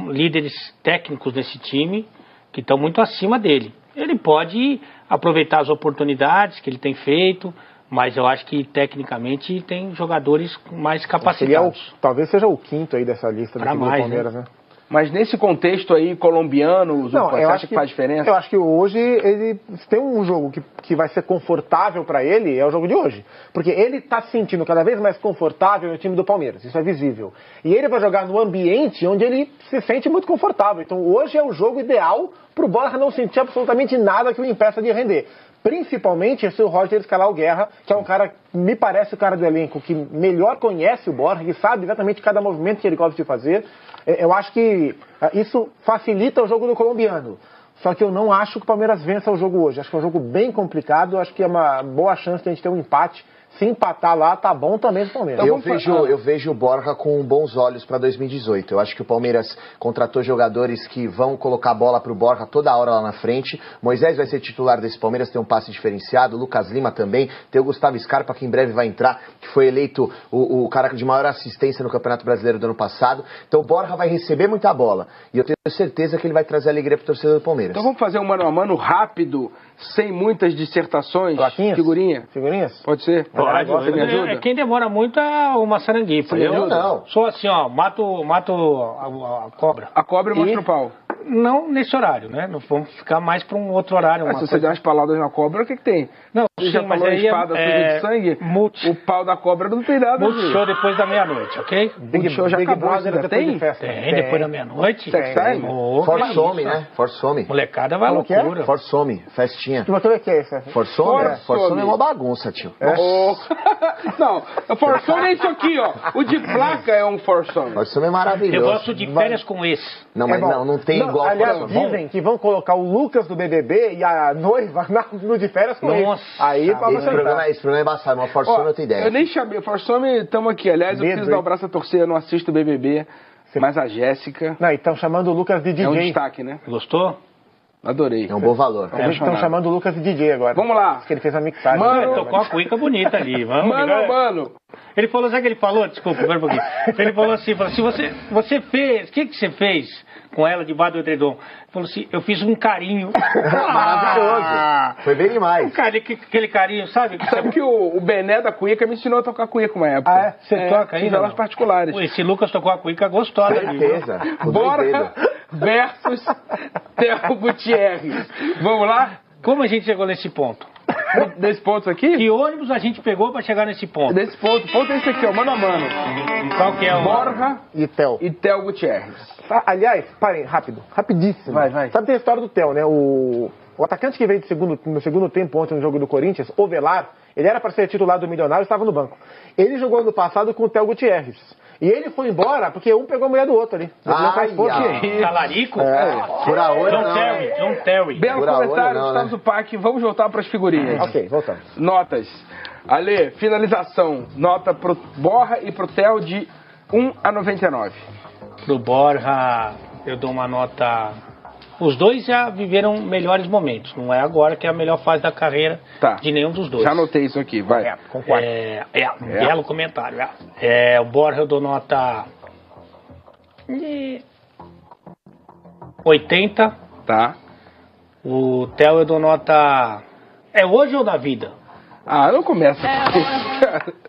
líderes técnicos desse time, que estão muito acima dele. Ele pode aproveitar as oportunidades que ele tem feito, Mas eu acho que, tecnicamente, tem jogadores mais capacitados. Talvez seja o quinto aí dessa lista do Palmeiras, né? Mas nesse contexto aí, colombiano, você acha que faz diferença? Eu acho que hoje ele tem um jogo que vai ser confortável para ele, é o jogo de hoje. Porque ele está se sentindo cada vez mais confortável no time do Palmeiras, isso é visível. E ele vai jogar no ambiente onde ele se sente muito confortável. Então hoje é o jogo ideal para o Borja não sentir absolutamente nada que o impeça de render. Principalmente se o Roger escalar o Guerra, que é um cara, me parece o cara do elenco que melhor conhece o Borja, que sabe exatamente cada movimento que ele gosta de fazer. Eu acho que isso facilita o jogo do colombiano. Só que eu não acho que o Palmeiras vença o jogo hoje. Acho que é um jogo bem complicado. Acho que é uma boa chance de a gente ter um empate. Se empatar lá, tá bom também do Palmeiras. Eu vejo o Borja com bons olhos para 2018. Eu acho que o Palmeiras contratou jogadores que vão colocar a bola pro Borja toda hora lá na frente. Moisés vai ser titular desse Palmeiras, tem um passe diferenciado. Lucas Lima também. Tem o Gustavo Scarpa, que em breve vai entrar, que foi eleito o cara de maior assistência no Campeonato Brasileiro do ano passado. Então o Borja vai receber muita bola. E eu tenho certeza que ele vai trazer alegria pro torcedor do Palmeiras. Então vamos fazer um mano a mano rápido, sem muitas dissertações. Plaquinhas? Figurinhas? Pode ser? Você me ajuda? Quem demora muito é o Maçaranguipe. Eu não. Sou assim, ó, mato a cobra. A cobra e mostra o pau. Não nesse horário, né? Não vamos ficar mais para um outro horário. Se você der umas palavras na cobra, o que tem? Não, você já falou espada suja de sangue? O pau da cobra não tem nada. Multishow depois da meia-noite, ok? Big Show já acabou, ainda tem? Tem, depois da meia-noite. Sex time? Forsome, né? Forsome. Molecada vai loucura. Forsome, festinha. Que motor é que é esse? Forsome? Forsome é uma bagunça, tio. Não, o Forsome é isso aqui, ó. O de placa é um Forsome. Forsome é maravilhoso. Eu gosto de férias com esse. Não, mas não tem igual. Aliás, dizem que vão colocar o Lucas do BBB e a noiva no de férias com ele. Aí esse programa é embaçado, mas Forsome eu tenho ideia. Eu nem chamei. Forsome, estamos aqui. Aliás, eu preciso dar o braço a torcer, eu não assisto o BBB. Mas a Jéssica... Não, estão chamando o Lucas de DJ. É um destaque, né? Gostou? Adorei. É um bom valor. Estão chamando o Lucas de DJ agora. Vamos lá. Diz que ele fez a mixagem. Mano, tocou uma cuica bonita ali. Mano. Ele falou, sabe o que ele falou? Desculpa, um pouquinho. Ele falou assim, você fez, o que você fez com ela debaixo do edredom? Ele falou assim, eu fiz um carinho. Maravilhoso. Foi bem demais. Aquele carinho, sabe? Sabe que o Bené da cuíca me ensinou a tocar cuíca uma época. Ah, é? Você toca ainda? Aulas particulares. Esse Lucas tocou a cuíca gostosa. Certeza. Borja versus Theo Gutierrez. Vamos lá? Como a gente chegou nesse ponto? Nesse ponto aqui? Que ônibus a gente pegou pra chegar nesse ponto? Nesse ponto. O ponto é esse aqui, ó, mano a mano. Qual que é o... Borja e Theo Gutierrez. Aliás, parem, rapidíssimo. Vai. Sabe, tem a história do Theo, né? O atacante que veio no segundo tempo ontem no jogo do Corinthians, o Velar, ele era para ser titular do Milionário e estava no banco. Ele jogou ano passado com o Theo Gutierrez. E ele foi embora porque um pegou a mulher do outro ali. Talarico? Por a olho, John Terry. Belo comentário, Gustavo Zupac. Vamos voltar para as figurinhas. Ok, voltamos. Notas. Ale, finalização. Nota pro Borja e pro Theo de 1 a 99. Pro Borja, eu dou uma nota... Os dois já viveram melhores momentos. Não é agora que é a melhor fase da carreira de nenhum dos dois. Já anotei isso aqui, vai. Concordo. Belo comentário. O Borja eu dou nota... 80. Tá. O Theo eu dou nota... É hoje ou na vida? Ah, não começa.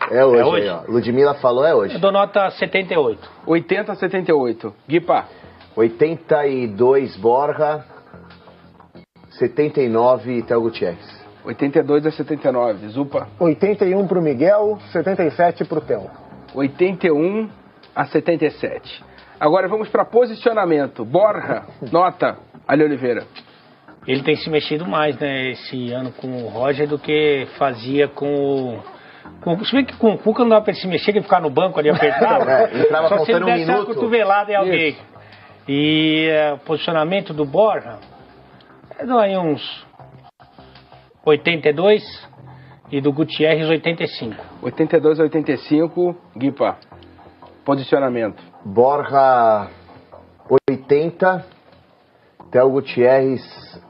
É hoje. Aí, ó. Ludmilla falou, é hoje. Eu dou nota 78. 80 a 78. Guipa. 82 Borja, 79 Theo Gutierrez. 82 a 79. Zupa. 81 pro Miguel, 77 pro Theo. 81 a 77. Agora vamos para posicionamento. Borja, nota. Ali Oliveira. Ele tem se mexido mais, né, esse ano com o Roger do que fazia com o... Se bem que com o Cuca não dava pra ele se mexer, ele ficar no banco ali apertado. Entrava só se ele faltando desse uma cotovelada em alguém. Isso. E o posicionamento do Borja, eu dou aí uns 82 e do Gutierrez 85. 82 a 85, Guipa. Posicionamento. Borja 80, Theo Gutierrez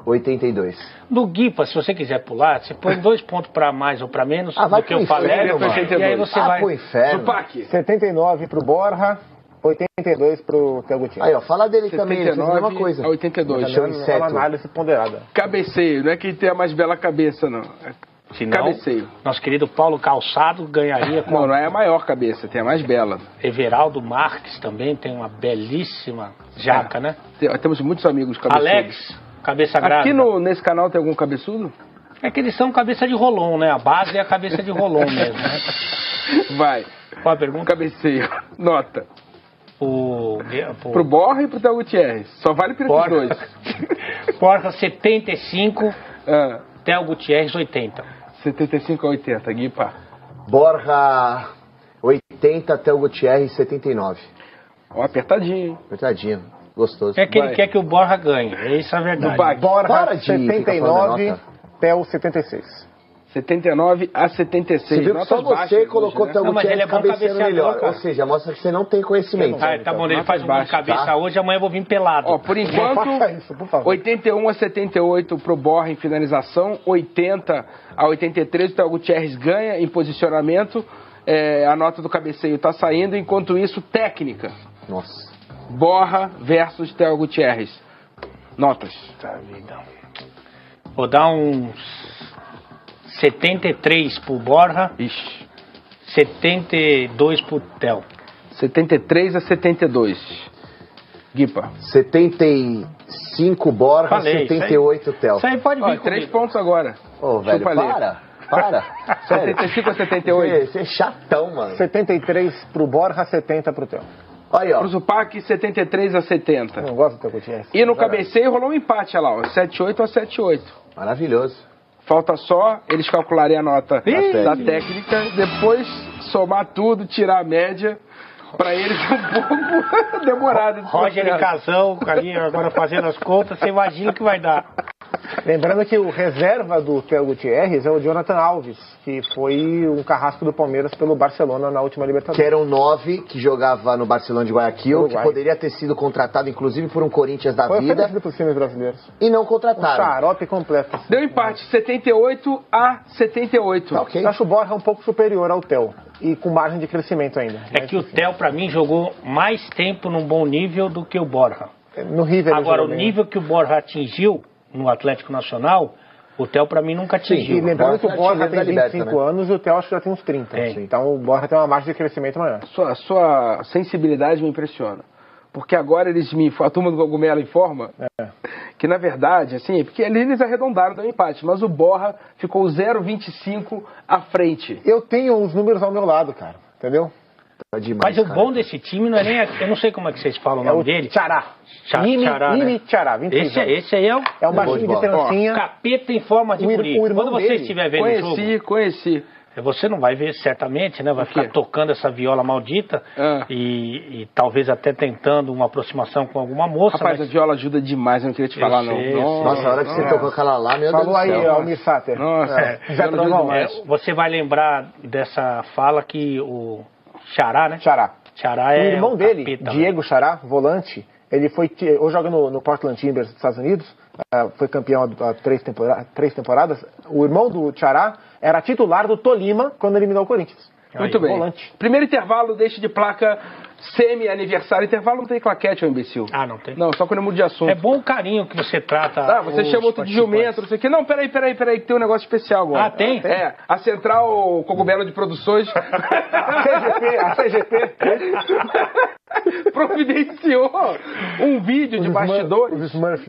82. Do Guipa, se você quiser pular, você põe 2 pontos para mais ou para menos do que eu falei. E aí você vai pro inferno. 79 pro Borja, 82 pro Theo Gutierrez. Aí, ó, fala dele também, ele fez a mesma coisa. A 82. É uma análise ponderada. Cabeceio, não é quem tem a mais bela cabeça, não. Senão, Cabeceio. nosso querido Paulo Calçado ganharia com Não é a maior cabeça, tem a mais bela. Everaldo Marques também, tem uma belíssima jaca, né? Temos muitos amigos cabeçudos. Alex, cabeça grávida. Aqui nesse canal tem algum cabeçudo? É que eles são cabeça de rolon, né? A base é a cabeça de rolon mesmo, né? Vai. Qual a pergunta? Cabeceio. Nota. Pro Borja e pro Théo Gutierrez. Só vale para esses dois. Borja 75, Théo Gutierrez 80. 75 a 80, Guipa. Borja 80, Théo Gutierrez 79. Ó, apertadinho, hein? Apertadinho. Gostoso. É que ele quer que o Borja ganhe. Isso é a verdade. Borja 79, Théo 76. 79 a 76. Você viu que só você colocou o Théo Não, mas ele é Gutierrez bom cabeceando cabeceador, melhor. cara. Ou seja, mostra que você não tem conhecimento. Tá bom, ele faz um gol de cabeça tá? hoje, amanhã eu vou vir pelado. Ó, por enquanto, Não faça isso, por favor. 81 a 78 pro Borja em finalização, 80 a 83 o Théo Gutierrez ganha em posicionamento, a nota do cabeceio tá saindo, enquanto isso, técnica. Nossa. Borja versus Théo Gutierrez. Notas. Tá, vida. Vou dar uns 73 pro Borja, Ixi. 72 pro Théo. 73 a 72. Guipa. 75 Borja, Falei, 78 Théo. Isso aí pode vir Ó, 3 comigo. pontos agora. Ô, velho, Chupa ali. para. Sério. 75 a 78. Você é chatão, mano. 73 pro Borja, 70 pro Théo. Olha, ó. Pro Zupac, 73 a 70. Não gosto do Théo Gutierrez. E no cabeceio rolou um empate, olha lá, ó, 78 a 78. Maravilhoso. Falta só eles calcularem a nota da técnica, depois somar tudo, tirar a média. Pra eles é um pouco demorado. esse Roger e processo. Casão ali agora fazendo as contas, você imagina o que vai dar. Lembrando que o reserva do Théo Gutierrez é o Jonathan Alves, que foi um carrasco do Palmeiras pelo Barcelona na última Libertadores. Que eram 9 que jogava no Barcelona de Guayaquil, Uruguai. que poderia ter sido contratado, inclusive, por um Corinthians da Foi vida, oferecido para os times brasileiros. e não Um contrataram. xarope completo. Deu empate, 78 a 78. Tá ok. Eu acho o Borja um pouco superior ao Théo e com margem de crescimento ainda. É que o Théo, pra mim, jogou mais tempo num bom nível do que o Borja. No River ele Agora, o jogou bem. nível que o Borja atingiu no Atlético Nacional, o Théo, pra mim, nunca atingiu. E lembrando que o Borja Borja é tem da Liberta, 25 anos e o Théo acho que já tem uns 30. É. Então o Borja tem uma margem de crescimento maior. Sua sensibilidade me impressiona. Porque agora a turma do Cogumelo informa que, na verdade, assim, porque eles arredondaram do empate, mas o Borja ficou 0,25 à frente. Eu tenho os números ao meu lado, cara. Entendeu? Tá demais, Mas o cara. bom desse time não é nem... Eu não sei como é que vocês falam o É nome o dele. Tchará. Tchará, né? Tchará, 26 anos. Esse aí é o É o baixinho de bola. trancinha. capeta em forma de O guri. irmão Quando você dele, estiver vendo o jogo... Conheci. Você não vai ver certamente, né? Vai quê? ficar tocando essa viola maldita e talvez até tentando uma aproximação com alguma moça. Rapaz, mas... a viola ajuda demais, eu não queria te falar, não. sei, Nossa, a hora que você tocou aquela lá, meu Deus Falou do aí, céu. Almir Sater. Nossa, Zé viola ajuda Trovão. demais. Você vai lembrar dessa fala que o Xará, né? Tchará. Xará O é irmão dele, capeta, Diego Xará, volante, ele hoje joga no Portland Timbers dos Estados Unidos, foi campeão há 3 temporadas. O irmão do Xará era titular do Tolima quando eliminou o Corinthians. Muito bem. Volante. Primeiro intervalo, deixa de placa semi-aniversário. Intervalo não tem claquete, ô imbecil. Ah, não tem? Não, só quando eu mudo de assunto. É bom o carinho que você trata. Ah, você os chama outro de jumento, não sei o quê. Não, peraí, que tem um negócio especial agora. Ah, tem? É, a Central Cogumelo de Produções A CGP. providenciou um vídeo de bastidores. Os Smurfs.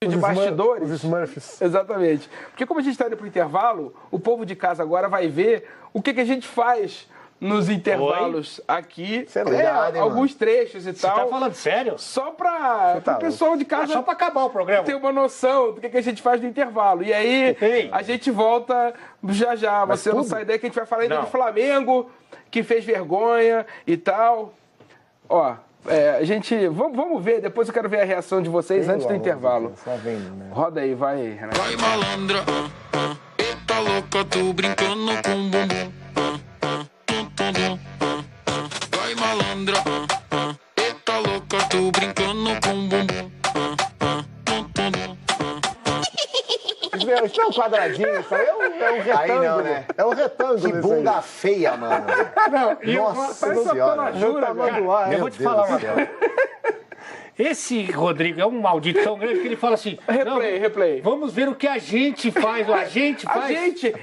De bastidores. Os Smurfs. Exatamente. Porque como a gente está indo para o intervalo, o povo de casa agora vai ver o que a gente faz nos intervalos aqui. Você é ligado, hein, alguns trechos e Você tal. tá falando sério? Só para tá o pessoal de casa Só pra acabar o programa. ter uma noção do que a gente faz no intervalo. E aí, Ei. a gente volta já. Você não sai daí que a gente vai falar ainda Não. do Flamengo, que fez vergonha e tal. Ó, a gente... Vamos ver, depois eu quero ver a reação de vocês antes do intervalo. Só vendo, né? Roda aí, vai, Renato. Vai malandra, eita louca, tô brincando com bumbum. Tum, tum, tum. Vai malandra, eita louca, tô brincando com bumbum. Tum, tum, tum. Isso é um quadradinho, isso aí é um retângulo. Aí não, né? É um retângulo. Que isso aí. bunda feia, mano. Não, Nossa parece uma senhora. tonajura, tamanho do ar, Eu meu vou te Deus falar do uma céu. coisa. Esse Rodrigo é um maldito tão grande que ele fala assim... Replay. Vamos ver o que a gente faz.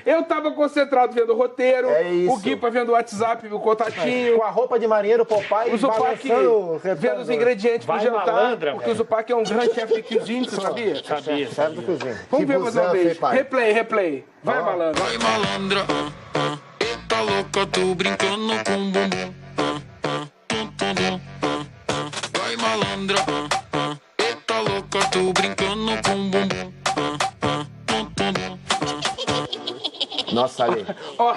Eu tava concentrado vendo o roteiro, o Guipa vendo o WhatsApp, o contatinho. Com a roupa de marinheiro, Popeye, O Zupac vendo os ingredientes pro jantar. malandra, porque velho. o Zupac é um grande chefe de cozinha, você sabia? Sabia. Chefe do cozinho. Vamos ver mais uma busão, vez. hein, pai? Replay. Vai, malandro. Vai malandra, eita louca, tô brincando com o bumbum. Tum, tum, tum. Vai malandra, eita louca, tô brincando com o bumbum. Tum, tum, tum. Nossa, Ale, Ó,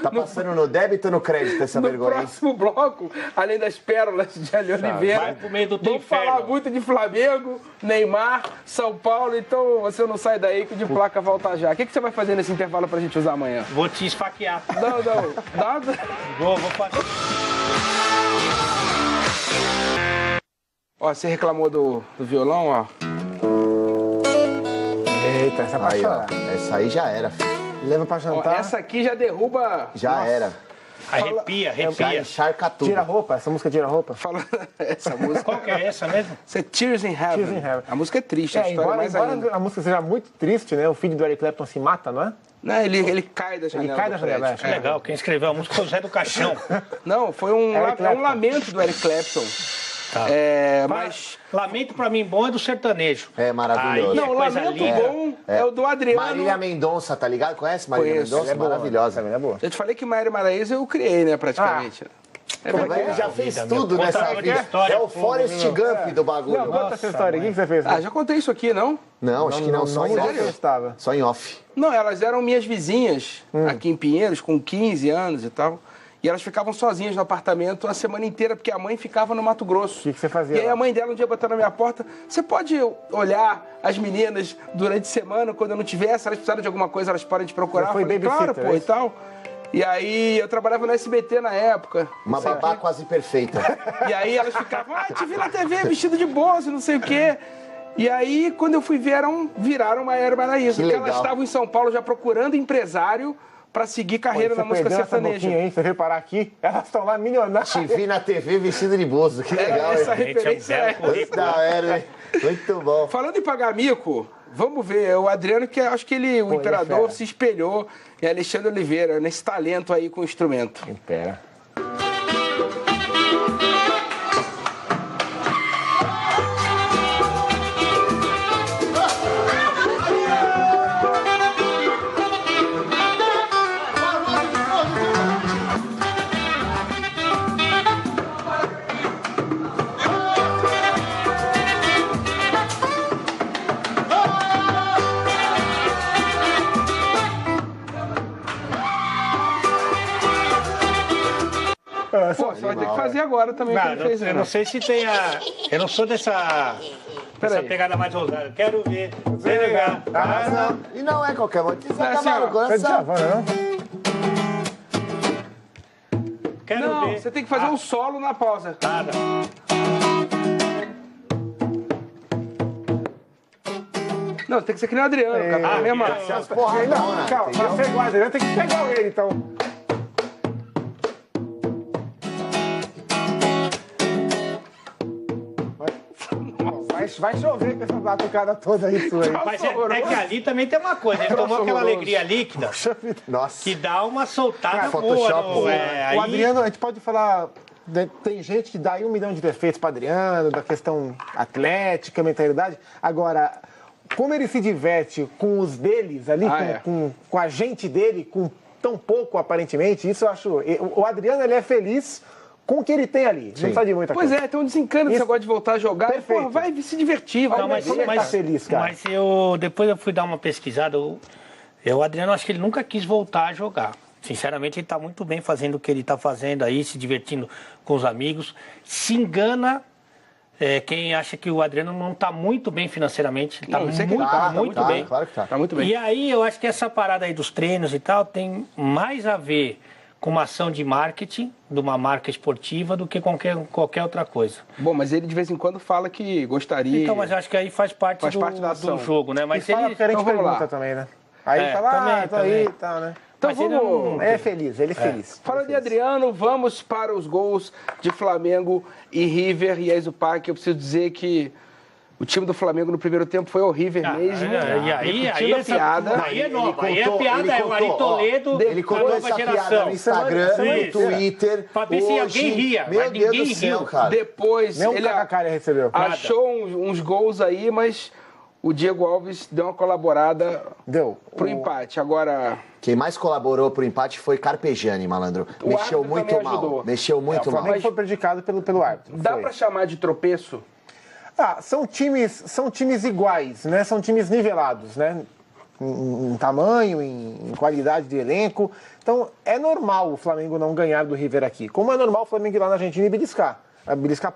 tá passando no débito ou no crédito essa no vergonha, hein? próximo bloco, além das pérolas de Ali Oliveira, vai pro meio do vamos inferno. falar muito de Flamengo, Neymar, São Paulo, então você não sai daí que o de placa volta já. O que você vai fazer nesse intervalo pra gente usar amanhã? Vou te esfaquear. Não, nada. Vou fazer... Ó, você reclamou do violão, ó. Eita, essa Aí, ó, passada. essa aí já era, filho. Leva pra Ó, jantar, essa aqui já derruba... Já era. Arrepia. Já encharca tudo. tira a roupa. Essa música tira a roupa. Falando essa música. Qual que é essa mesmo? Isso é Tears in Heaven. Tears in Heaven. A música é triste, a história embora, mais ainda. embora a música seja muito triste, né? O filho do Eric Clapton se mata, não é? Não, ele cai da janela. cai da do prédio. janela, Que legal, quem escreveu a música foi o Zé do Caixão. Não, foi um Clapton. lamento do Eric Clapton. Tá. Mas... Lamento pra mim bom é do sertanejo. É maravilhoso. Aí, Não, o coisa lamento linda. bom é o do Adriano. Marília Mendonça, tá ligado? Conhece Marília Conheço, Mendonça? ela é boa. Maravilhosa. Essa é boa. Eu te falei que Maíra Maraíza eu criei, né, praticamente. É Mas ele já fez vida, tudo meu. nessa Contador de vida. história, É o pô, Forrest Gump do bagulho. Não, conta essa história. O que você fez? Ah, já contei isso aqui, não? Não, acho que não. Só em não off. estava. Só em off. Não, elas eram minhas vizinhas aqui em Pinheiros, com 15 anos e tal. E elas ficavam sozinhas no apartamento a semana inteira, porque a mãe ficava no Mato Grosso. O que você fazia E aí lá? a mãe dela um dia bateu na minha porta, você pode olhar as meninas durante a semana, quando eu não tiver, se elas precisarem de alguma coisa, elas podem te procurar. Você foi Eu falei, babysitter, claro, pô, é e isso? tal. E aí eu trabalhava no SBT na época. Uma babá quase perfeita. E aí elas ficavam, te vi na TV vestido de bolsa, não sei o quê. E aí, quando eu fui ver, viraram Maíra Maraíza. Que Porque legal. elas estavam em São Paulo já procurando empresário para seguir carreira Você na música perdeu essa sertaneja. boquinha aí, você veio parar aqui, elas estão lá milionárias. Te vi na TV vestido de bozo. Que legal, Essa hein? referência é um é... belo Muito da hora, hein? Muito bom. Falando em pagar mico, vamos ver. O Adriano, que acho que ele, o imperador, fera. se espelhou em Alexandre Oliveira, nesse talento aí com o instrumento. Pera. Pô, você vai ter que fazer agora também o que ele fez, eu né? não sei se tem a... Eu não sou dessa Peraí. pegada mais ousada. Quero ver. Sem negar. Ah, não. E não é qualquer um. Vocês Não é assim, acabaram ó. com Foi de essa. Djavan, não? Quero Não, ver. você tem que fazer um solo na pausa. Nada. Não, tem que ser que nem o Adriano, cara. A mesma... Essas porradona, Calma, entendeu? pra ser igual a Adriano, tem que ser igual ele, então. Vai chover com essa batucada toda aí sua aí. Mas é que ali também tem uma coisa. Ele tomou aquela alegria líquida Nossa. que dá uma soltada Photoshop, boa. o O Adriano, a gente pode falar... Tem gente que dá aí 1 milhão de defeitos para Adriano, da questão atlética, mentalidade. Agora, como ele se diverte com os deles ali, com a gente dele, com tão pouco aparentemente, isso eu acho... O Adriano, ele é feliz com o que ele tem ali. Não precisa de muita Pois coisa. é, tem um desencano que Isso. você gosta de voltar a jogar. Perfeito. Pô, vai se divertir, vai. Não, mas, Como ele tá feliz, cara? mas depois eu fui dar uma pesquisada. O Adriano, acho que ele nunca quis voltar a jogar. Sinceramente, ele está muito bem fazendo o que ele está fazendo aí, se divertindo com os amigos. Se engana quem acha que o Adriano não está muito bem financeiramente. Ele está Não, eu sei que muito, tá, muito tá, bem. claro que tá. Tá muito bem. E aí eu acho que essa parada aí dos treinos e tal tem mais a ver com uma ação de marketing, de uma marca esportiva, do que qualquer outra coisa. Bom, mas ele de vez em quando fala que gostaria. Então, mas eu acho que aí faz parte da ação. do jogo, né? Mas E fala porque a gente Então, vamos lá. pergunta também, né? Aí É, fala, também, tô aí e também. tal, né? Então Mas ele vamos... É feliz, ele é feliz. Fala de Adriano, vamos para os gols de Flamengo e River e Zupac. Eu preciso dizer que o time do Flamengo no primeiro tempo foi horrível mesmo. E aí repetindo a piada. Aí é nova. Aí contou, é piada, ele é o Ari contou, ó, Toledo Ele da contou nova essa piada geração. no Instagram, no Twitter. Fabrício, hoje. alguém ria, Meu mas Deus ninguém do céu, riu. cara. Depois Nem um ele Cacacaria recebeu. achou uns gols aí, mas o Diego Alves deu uma colaborada Deu. pro empate. Agora, Quem mais colaborou pro empate foi Carpegiani, malandro. O Mexeu árbitro muito também mal. ajudou. Mexeu O muito mal. Flamengo foi prejudicado pelo árbitro. dá Foi. pra chamar de tropeço? São times iguais, né? São times nivelados, né? Em tamanho, em qualidade de elenco. Então, é normal o Flamengo não ganhar do River aqui. Como é normal o Flamengo ir lá na Argentina e beliscar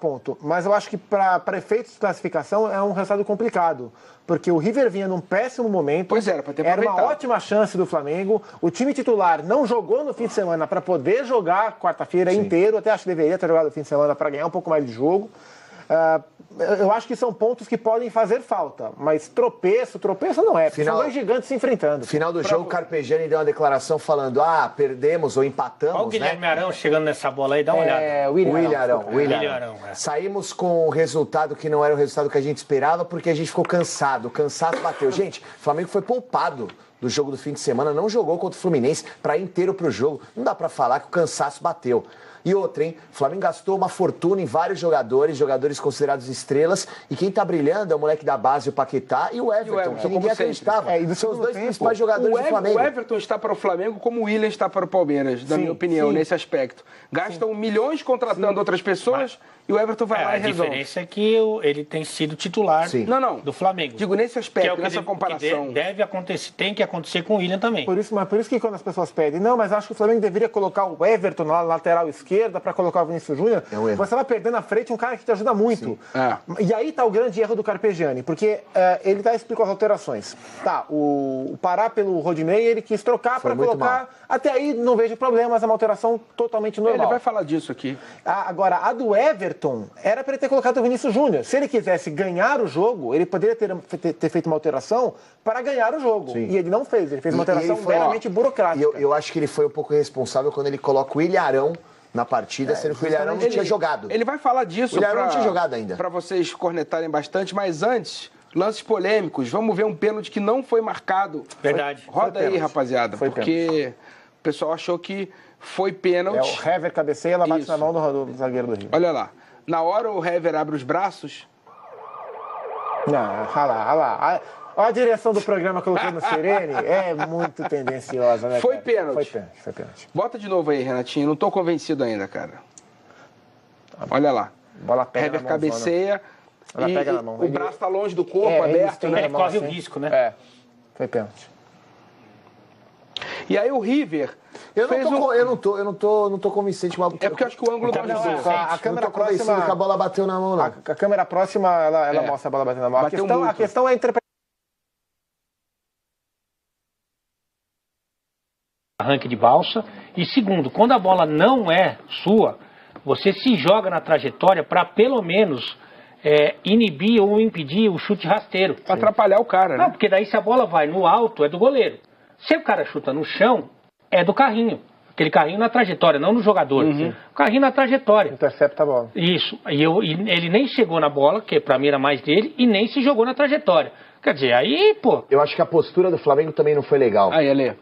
ponto. Mas eu acho que para efeitos de classificação é um resultado complicado. Porque o River vinha num péssimo momento. Pois era, pra ter Era uma aproveitado. ótima chance do Flamengo. O time titular não jogou no fim de semana para poder jogar quarta-feira inteiro. Até acho que deveria ter jogado no fim de semana para ganhar um pouco mais de jogo. Eu acho que são pontos que podem fazer falta, mas tropeço não é. Final- São dois gigantes se enfrentando. No final do jogo, Carpegiani deu uma declaração falando: perdemos ou Olha o empatamos, né? Guilherme Arão chegando nessa bola aí, dá uma olhada. William Arão. William Arão, é. Saímos com o resultado que não era o resultado que a gente esperava, porque a gente ficou cansado. O cansaço bateu. Gente, o Flamengo foi poupado do jogo do fim de semana, não jogou contra o Fluminense para ir inteiro pro jogo. Não dá para falar que o cansaço bateu. E outra, hein? O Flamengo gastou uma fortuna em vários jogadores considerados estrelas, e quem tá brilhando é o moleque da base, o Paquetá, e o Everton, que como ninguém sempre. acreditava. E do São os segundo dois tempo, principais jogadores do Flamengo. O Everton está para o Flamengo como o Willian está para o Palmeiras, na minha opinião, nesse aspecto. Gastam milhões contratando outras pessoas e o Everton vai lá A e resolve. diferença é que ele tem sido titular Não. do Flamengo. Digo, nesse Que é aspecto, o que nessa que comparação. deve acontecer, tem que acontecer com o William também. Por isso que quando as pessoas pedem, não, mas acho que o Flamengo deveria colocar o Everton na lateral esquerda para colocar o Vinícius Júnior, É um erro. você vai perder na frente um cara que te ajuda muito. É. E aí tá o grande erro do Carpegiani, porque ele explicou as alterações. O Pará pelo Rodinei, ele quis trocar Foi para muito colocar. mal. Até aí não vejo problemas, é uma alteração totalmente normal. Ele vai falar disso aqui. Agora, a do Everton era para ele ter colocado o Vinícius Júnior. Se ele quisesse ganhar o jogo, ele poderia ter feito uma alteração para ganhar o jogo. Sim. E ele não fez, ele fez uma E ele alteração foi, meramente burocrática. E eu acho que ele foi um pouco irresponsável quando ele coloca o Ilharão na partida, sendo que o Ilharão não tinha jogado. Ele vai falar disso O Ilharão não tinha jogado ainda. para vocês cornetarem bastante, mas antes, lances polêmicos. Vamos ver um pênalti que não foi marcado. Verdade. Roda aí, pênalti. rapaziada, Foi porque o pessoal achou que foi pênalti. O Hever cabeceia, ela bate Isso. na mão do zagueiro do Rio. Olha lá. Na hora o Hever abre os braços. Não, olha lá. Olha a direção do programa colocando o Serene, é muito tendenciosa, né, Foi cara? pênalti. Foi pênalti. Bota de novo aí, Renatinho. Não tô convencido ainda, cara. Olha lá. Bola pega Hever na mãozona. cabeceia. Ela E pega na mão. o braço tá longe do corpo, ele aberto, estende né? a Ele mão corre o assim. risco, né? É, foi pênalti. E aí o River Eu fez um... não tô convincente. É porque eu acho que o ângulo não Não, ajudou. a câmera não tô convencido que a próxima, bola bateu na mão, não. a câmera próxima, ela mostra a bola batendo na mão. Bateu A muito. questão é a interpretação. Arranque de balsa. E segundo, quando a bola não é sua, você se joga na trajetória para pelo menos inibir ou impedir o chute rasteiro. Pra atrapalhar o cara, Não, né? porque daí se a bola vai no alto, é do goleiro. Se o cara chuta no chão, é do carrinho. Aquele carrinho na trajetória, não no jogador. O carrinho na trajetória. Intercepta a bola. Isso. E ele nem chegou na bola, que pra mim era mais dele, e nem se jogou na trajetória. Quer dizer, aí, pô, Eu acho que a postura do Flamengo também não foi legal. Aí, Ale.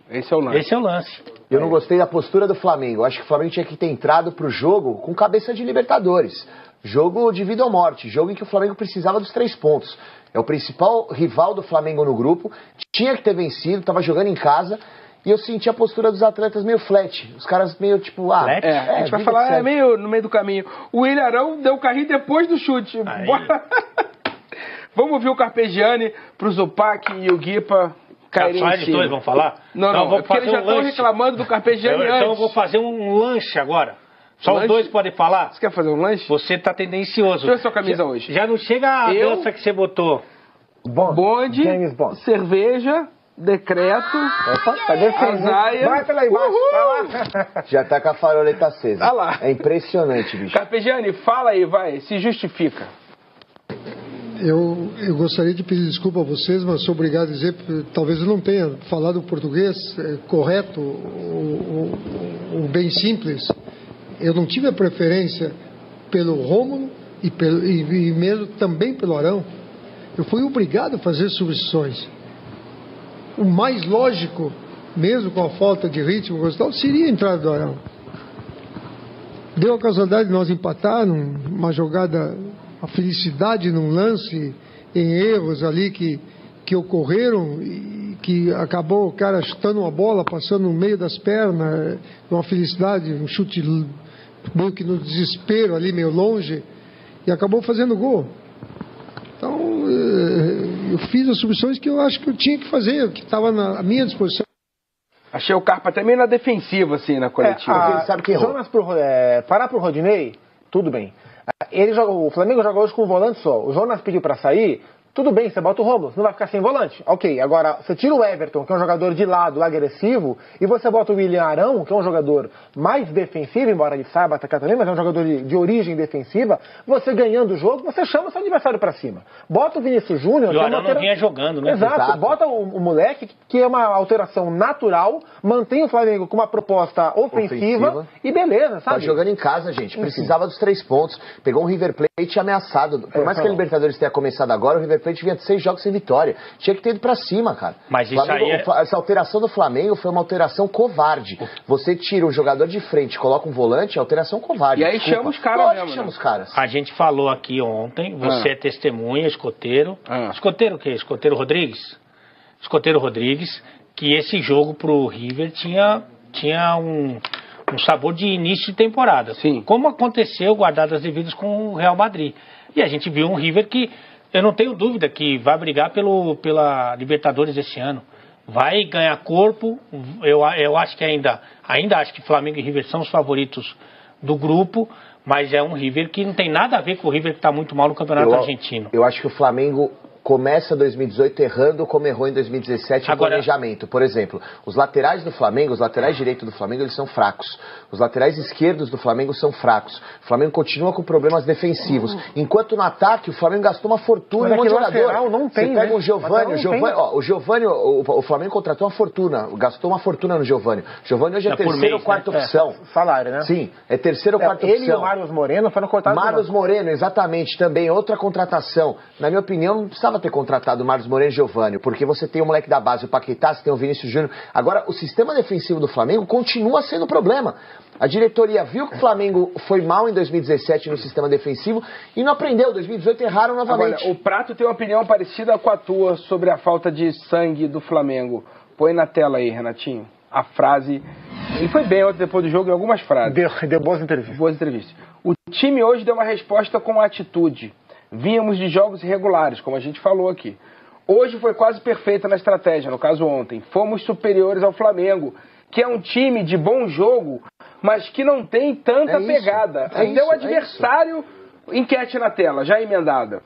Esse é o lance. esse é o lance. Eu não gostei da postura do Flamengo. Eu acho que o Flamengo tinha que ter entrado pro jogo com cabeça de Libertadores. Jogo de vida ou morte. Jogo em que o Flamengo precisava dos 3 pontos. É o principal rival do Flamengo no grupo. Tinha que ter vencido, tava jogando em casa. E eu senti a postura dos atletas meio flat. Os caras meio tipo, Flat? A gente vai vida falar que segue. meio no meio do caminho. O Ilharão deu o carrinho depois do chute. Aí. Bora. Vamos ouvir o Carpegiani pro Zupac e o Guipa caírem Só em eles cima. dois vão falar? Não, Então eu vou é porque fazer eles já um estão lanche. reclamando do Carpegiani Então eu antes. vou fazer um lanche agora. Só Lanche? os dois podem falar? Você quer fazer um lanche? Você tá tendencioso. Deixa eu ver sua camisa hoje. Já não chega a Eu? dança que você botou. Bonde, James Bond. cerveja, decreto, Opa, tá defendendo. Azaia. Vai pela embaixo, Uhul! vai lá. Já tá com a faroleta acesa. Ah lá. É impressionante, bicho. Carpegiani, fala aí, vai, se justifica. Eu gostaria de pedir desculpa a vocês, mas sou obrigado a dizer, talvez eu não tenha falado o português correto ou bem simples. Eu não tive a preferência pelo Rômulo e mesmo também pelo Arão. Eu fui obrigado a fazer substituições. O mais lógico, mesmo com a falta de ritmo, seria a entrada do Arão. Deu a casualidade de nós empatar numa jogada, a felicidade num lance, em erros ali que ocorreram e que acabou o cara chutando uma bola, passando no meio das pernas, uma felicidade, um chute meio que no desespero ali, meio longe, e acabou fazendo gol. Então, eu fiz as substituições que eu acho que eu tinha que fazer, que estava à minha disposição. Achei o Carpa também na defensiva, assim, na coletiva. Sabe que parar pro Rodinei, tudo bem. O Flamengo joga hoje com um volante só. O Jonas pediu para sair. Tudo bem, você bota o Romulo, você não vai ficar sem volante. Ok, agora você tira o Everton, que é um jogador de lado, agressivo, e você bota o William Arão, que é um jogador mais defensivo, embora ele saiba atacar também, mas é um jogador de origem defensiva. Você ganhando o jogo, você chama seu adversário para cima. Bota o Vinícius Júnior... E o Arão não vinha jogando, né? Exato. Bota o moleque, que é uma alteração natural, mantém o Flamengo com uma proposta ofensiva. E beleza, sabe? Tá jogando em casa, gente. Precisava dos 3 pontos. Pegou um River Plate ameaçado. Por mais que a Libertadores tenha começado agora, o River Plate vinha de 6 jogos sem vitória. Tinha que ter ido pra cima, cara. Mas isso Flamengo, essa alteração do Flamengo foi uma alteração covarde. Você tira um jogador de frente, coloca um volante, é alteração covarde. E aí chama os caras mesmo, chama os caras. A gente falou aqui ontem, você é testemunha, escoteiro. Escoteiro o quê? Escoteiro Rodrigues? Escoteiro Rodrigues, que esse jogo pro River tinha um sabor de início de temporada. Sim. Como aconteceu, guardado as devidas, com o Real Madrid. E a gente viu um River que, eu não tenho dúvida que vai brigar pela Libertadores esse ano. Vai ganhar corpo. Eu acho que ainda acho que Flamengo e River são os favoritos do grupo, mas é um River que não tem nada a ver com o River que está muito mal no Campeonato Argentino. Eu acho que o Flamengo começa 2018 errando como errou em 2017 em planejamento. Por exemplo, os laterais do Flamengo, os laterais direitos do Flamengo, eles são fracos. Os laterais esquerdos do Flamengo são fracos. O Flamengo continua com problemas defensivos. Enquanto no ataque, o Flamengo gastou uma fortuna em um monte de jogador. Não tem, você pega o Giovani, o Flamengo contratou uma fortuna, gastou uma fortuna no Giovani. Giovani hoje é terceira ou quarta opção. Salário, né? Sim, é terceira ou quarta opção. Ele e o Marlos Moreno foram cortados. Marlos Moreno, exatamente, também outra contratação. Na minha opinião, não precisava ter contratado o Marlos Moreno e Giovani, porque você tem o moleque da base, o Paquetá, você tem o Vinícius Júnior. Agora, o sistema defensivo do Flamengo continua sendo problema. A diretoria viu que o Flamengo foi mal em 2017 no sistema defensivo e não aprendeu. Em 2018 erraram novamente. Agora, o Prato tem uma opinião parecida com a tua sobre a falta de sangue do Flamengo. Põe na tela aí, Renatinho, a frase. Ele foi bem ontem depois do jogo em algumas frases. Deu boas entrevistas. Boas entrevistas. O time hoje deu uma resposta com atitude. Vínhamos de jogos irregulares, como a gente falou aqui. Hoje foi quase perfeita na estratégia, no caso ontem. Fomos superiores ao Flamengo, que é um time de bom jogo, mas que não tem tanta pegada. Até o adversário, enquete na tela, já emendada.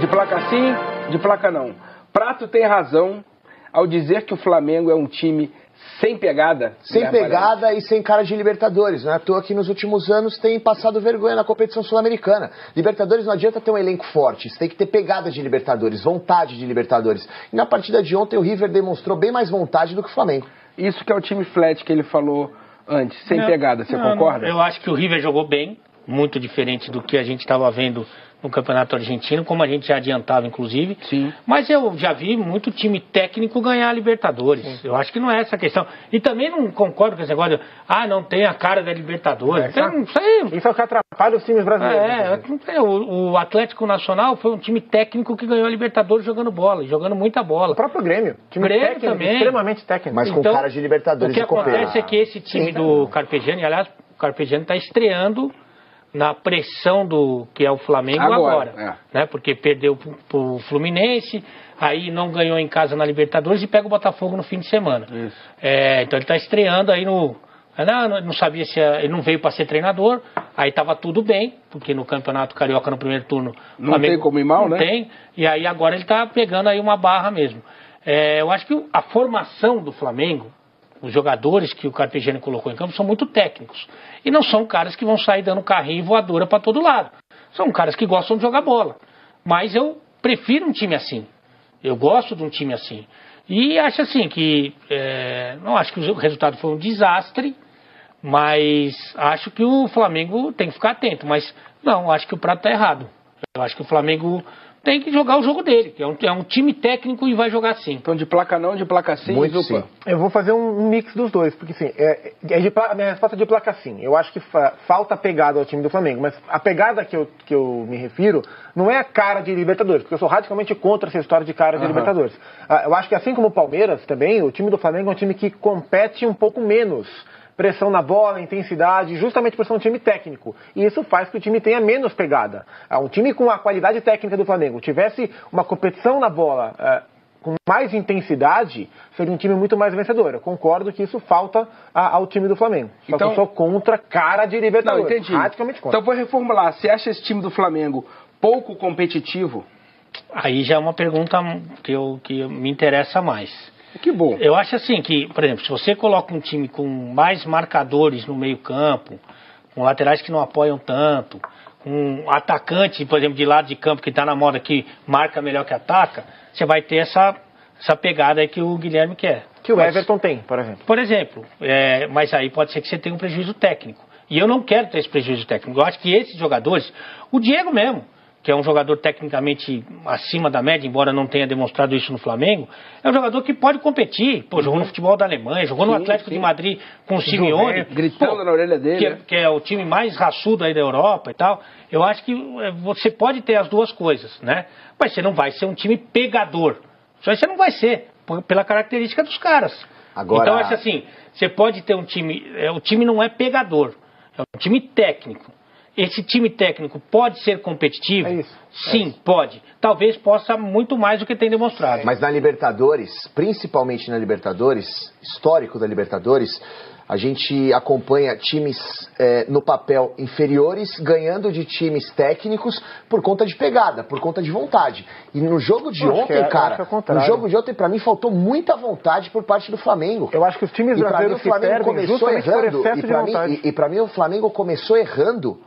De placa sim, de placa não. Prato tem razão ao dizer que o Flamengo é um time sem pegada. Sem pegada e sem cara de Libertadores. Não é à toa que nos últimos anos tem passado vergonha na competição sul-americana. Libertadores não adianta ter um elenco forte. Você tem que ter pegada de Libertadores, vontade de Libertadores. E na partida de ontem o River demonstrou bem mais vontade do que o Flamengo. Isso que é o time flat que ele falou antes, sem pegada. Você concorda? Eu acho que o River jogou bem, muito diferente do que a gente estava vendo no Campeonato Argentino, como a gente já adiantava, inclusive. Sim. Mas eu já vi muito time técnico ganhar a Libertadores. Sim. Eu acho que não é essa a questão. E também não concordo com esse negócio de, não tem a cara da Libertadores. Isso é o que atrapalha os times brasileiros. O Atlético Nacional foi um time técnico que ganhou a Libertadores jogando bola, jogando muita bola. O próprio Grêmio. Time técnico também. Extremamente técnico. Mas com cara de Libertadores. O que acontece é que esse time do Carpegiani, aliás, o Carpegiani está estreando na pressão do que é o Flamengo agora, né? Porque perdeu pro Fluminense, aí não ganhou em casa na Libertadores e pega o Botafogo no fim de semana. Então ele está estreando aí não sabia se ele não veio para ser treinador, aí estava tudo bem, porque no Campeonato Carioca no primeiro turno não Flamengo, tem como ir mal, né? Tem, e aí agora ele está pegando aí uma barra mesmo. Eu acho que a formação do Flamengo, os jogadores que o Carpegiani colocou em campo são muito técnicos. E não são caras que vão sair dando carrinho e voadora para todo lado. São caras que gostam de jogar bola. Mas eu prefiro um time assim. Eu gosto de um time assim. E acho assim que... não acho que o resultado foi um desastre, mas acho que o Flamengo tem que ficar atento. Mas não, acho que o Prato está errado. Eu acho que o Flamengo tem que jogar o jogo dele, que é um time técnico e vai jogar assim. Então de placa não, de placa sim, Muito Zupa? sim. Eu vou fazer um mix dos dois, porque assim, a minha resposta é de placa sim. Eu acho que falta pegada ao time do Flamengo, mas a pegada que eu me refiro não é a cara de Libertadores, porque eu sou radicalmente contra essa história de cara de Libertadores. Eu acho que assim como o Palmeiras também, o time do Flamengo é um time que compete um pouco menos. Pressão na bola, intensidade, justamente por ser um time técnico. E isso faz que o time tenha menos pegada. Um time com a qualidade técnica do Flamengo tivesse uma competição na bola com mais intensidade, seria um time muito mais vencedor. Eu concordo que isso falta ao time do Flamengo. Só que eu sou contra cara de Libertadores. Não, entendi. Radicalmente contra. Então vou reformular. Você acha esse time do Flamengo pouco competitivo? Aí já é uma pergunta que me interessa mais. Que bom. Eu acho assim que, por exemplo, se você coloca um time com mais marcadores no meio campo, com laterais que não apoiam tanto, com atacante, por exemplo, de lado de campo que está na moda que marca melhor que ataca, você vai ter essa pegada aí que o Guilherme quer. Que o Everton tem, por exemplo. Por exemplo, mas aí pode ser que você tenha um prejuízo técnico. E eu não quero ter esse prejuízo técnico. Eu acho que esses jogadores, o Diego mesmo, que é um jogador tecnicamente acima da média, embora não tenha demonstrado isso no Flamengo, é um jogador que pode competir. Pô, jogou no futebol da Alemanha, jogou no Atlético de Madrid com o Simeone. Gritando na orelha dele. Que é o time mais raçudo aí da Europa e tal. Eu acho que você pode ter as duas coisas, né? Mas você não vai ser um time pegador. Isso aí você não vai ser, pela característica dos caras. Agora... Então, eu acho assim, você pode ter um time... o time não é pegador, é um time técnico. Esse time técnico pode ser competitivo? É isso. Sim, pode. Talvez possa muito mais do que tem demonstrado. Mas na Libertadores, principalmente na Libertadores, histórico da Libertadores, a gente acompanha times no papel inferiores ganhando de times técnicos por conta de pegada, por conta de vontade. E no jogo de ontem, cara, no jogo de ontem, pra mim, faltou muita vontade por parte do Flamengo. Eu acho que os times brasileiros se perdem justamente por excesso de vontade. E pra mim, o Flamengo começou errando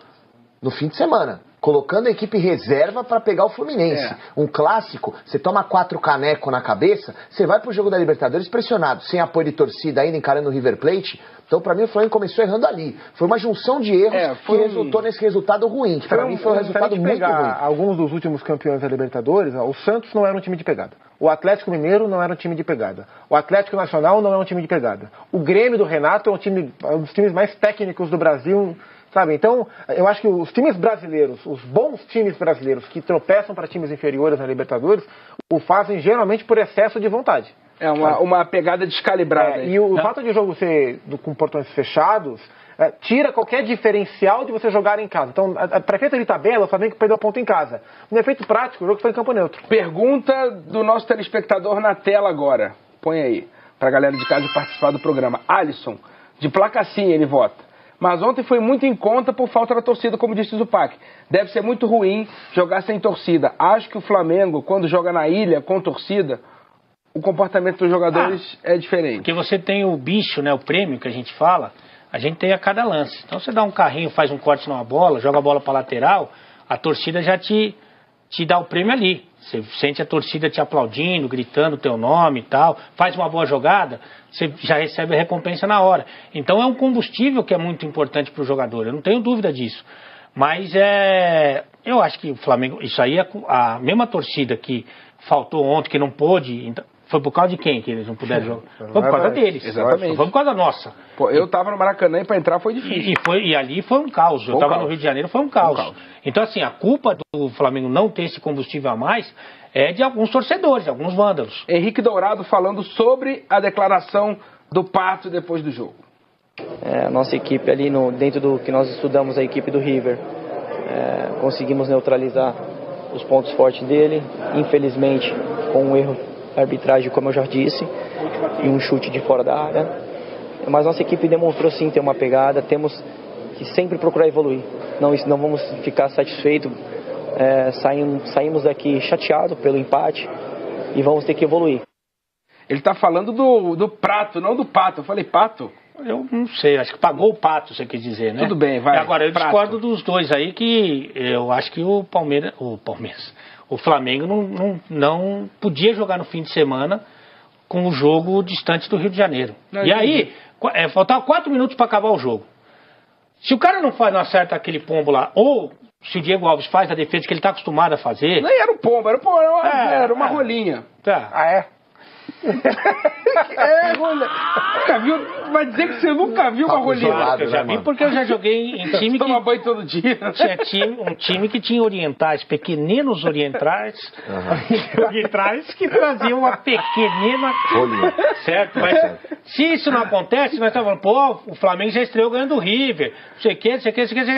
no fim de semana, colocando a equipe reserva para pegar o Fluminense. Um clássico, você toma 4 canecos na cabeça, você vai pro jogo da Libertadores pressionado, sem apoio de torcida ainda, encarando o River Plate. Então, para mim, o Flamengo começou errando ali. Foi uma junção de erros que resultou nesse resultado ruim, que para mim foi um resultado muito ruim. Alguns dos últimos campeões da Libertadores, o Santos não era um time de pegada. O Atlético Mineiro não era um time de pegada. O Atlético Nacional não é um time de pegada. O Grêmio do Renato é um dos times mais técnicos do Brasil. Sabe? Então, eu acho que os times brasileiros, os bons times brasileiros que tropeçam para times inferiores na Libertadores, o fazem geralmente por excesso de vontade. É uma pegada descalibrada. E o fato de o jogo ser com portões fechados tira qualquer diferencial de você jogar em casa. Então, para efeito de tabela, o Flamengo perdeu ponto em casa. No efeito prático, o jogo foi em campo neutro. Pergunta do nosso telespectador na tela agora. Põe aí, para a galera de casa participar do programa. Alisson, de placa sim ele vota. Mas ontem foi muito em conta por falta da torcida, como disse o Zupac. Deve ser muito ruim jogar sem torcida. Acho que o Flamengo, quando joga na ilha com torcida, o comportamento dos jogadores é diferente. Porque você tem o bicho, né, o prêmio que a gente fala, a gente tem a cada lance. Então você dá um carrinho, faz um corte numa bola, joga a bola para lateral, a torcida já te dá o prêmio ali. Você sente a torcida te aplaudindo, gritando o teu nome e tal, faz uma boa jogada, você já recebe a recompensa na hora. Então é um combustível que é muito importante para o jogador, eu não tenho dúvida disso. Mas eu acho que o Flamengo, isso aí é a mesma torcida que faltou ontem, que não pôde, foi por causa de quem que eles não puderam jogar? Foi por causa deles. Exatamente. Foi por causa da nossa. Pô, eu tava no Maracanã e para entrar foi difícil. E ali foi um caos. Eu estava no Rio de Janeiro, foi um caos. Então, assim, a culpa do Flamengo não ter esse combustível a mais é de alguns torcedores, de alguns vândalos. Henrique Dourado falando sobre a declaração do Pato depois do jogo. A nossa equipe ali, dentro do que nós estudamos, a equipe do River, conseguimos neutralizar os pontos fortes dele. Infelizmente, com um erro de arbitragem, como eu já disse, e um chute de fora da área. Mas nossa equipe demonstrou sim ter uma pegada, temos que sempre procurar evoluir. Não vamos ficar satisfeitos, saímos daqui chateados pelo empate e vamos ter que evoluir. Ele está falando do Prato, não do Pato. Eu falei Pato? Eu não sei, acho que pagou o pato, você quer dizer, né? Tudo bem, vai. Agora, eu Prato. discordo dos dois aí, que eu acho que o O Flamengo não podia jogar no fim de semana com o jogo distante do Rio de Janeiro. E aí, faltavam 4 minutos para acabar o jogo. Se o cara não acerta aquele pombo lá, ou se o Diego Alves faz a defesa que ele está acostumado a fazer... Nem era um pombo, era uma rolinha. Tá. Ah, é? Rolinha. Nunca viu? Vai dizer que você nunca viu uma rolinha. Eu já vi porque eu já joguei em time que... Toma banho todo dia. Tinha um time que tinha orientais, pequeninos orientais, orientais que traziam uma pequenina... Rolinha. Certo? Mas se isso não acontece, nós estamos falando, pô, o Flamengo já estreou ganhando o River, não sei o que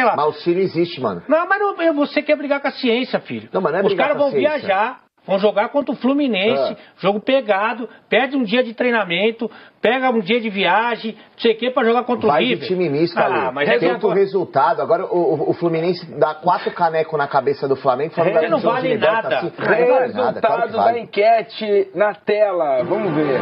lá. Mas o Ciro existe, mano. Não, mas você quer brigar com a ciência, filho. Não, mas não é Os brigar caras com a vão ciência. viajar, vão jogar contra o Fluminense, jogo pegado, perde um dia de treinamento, pega um dia de viagem, não sei o que, pra jogar contra o Vai River. de time misto ali. Mas Tenta o resultado. Agora o Fluminense dá 4 canecos na cabeça do Flamengo. Ele não vale nada. Assim, não vale nada, claro Resultado que da vale. enquete na tela. Vamos ver.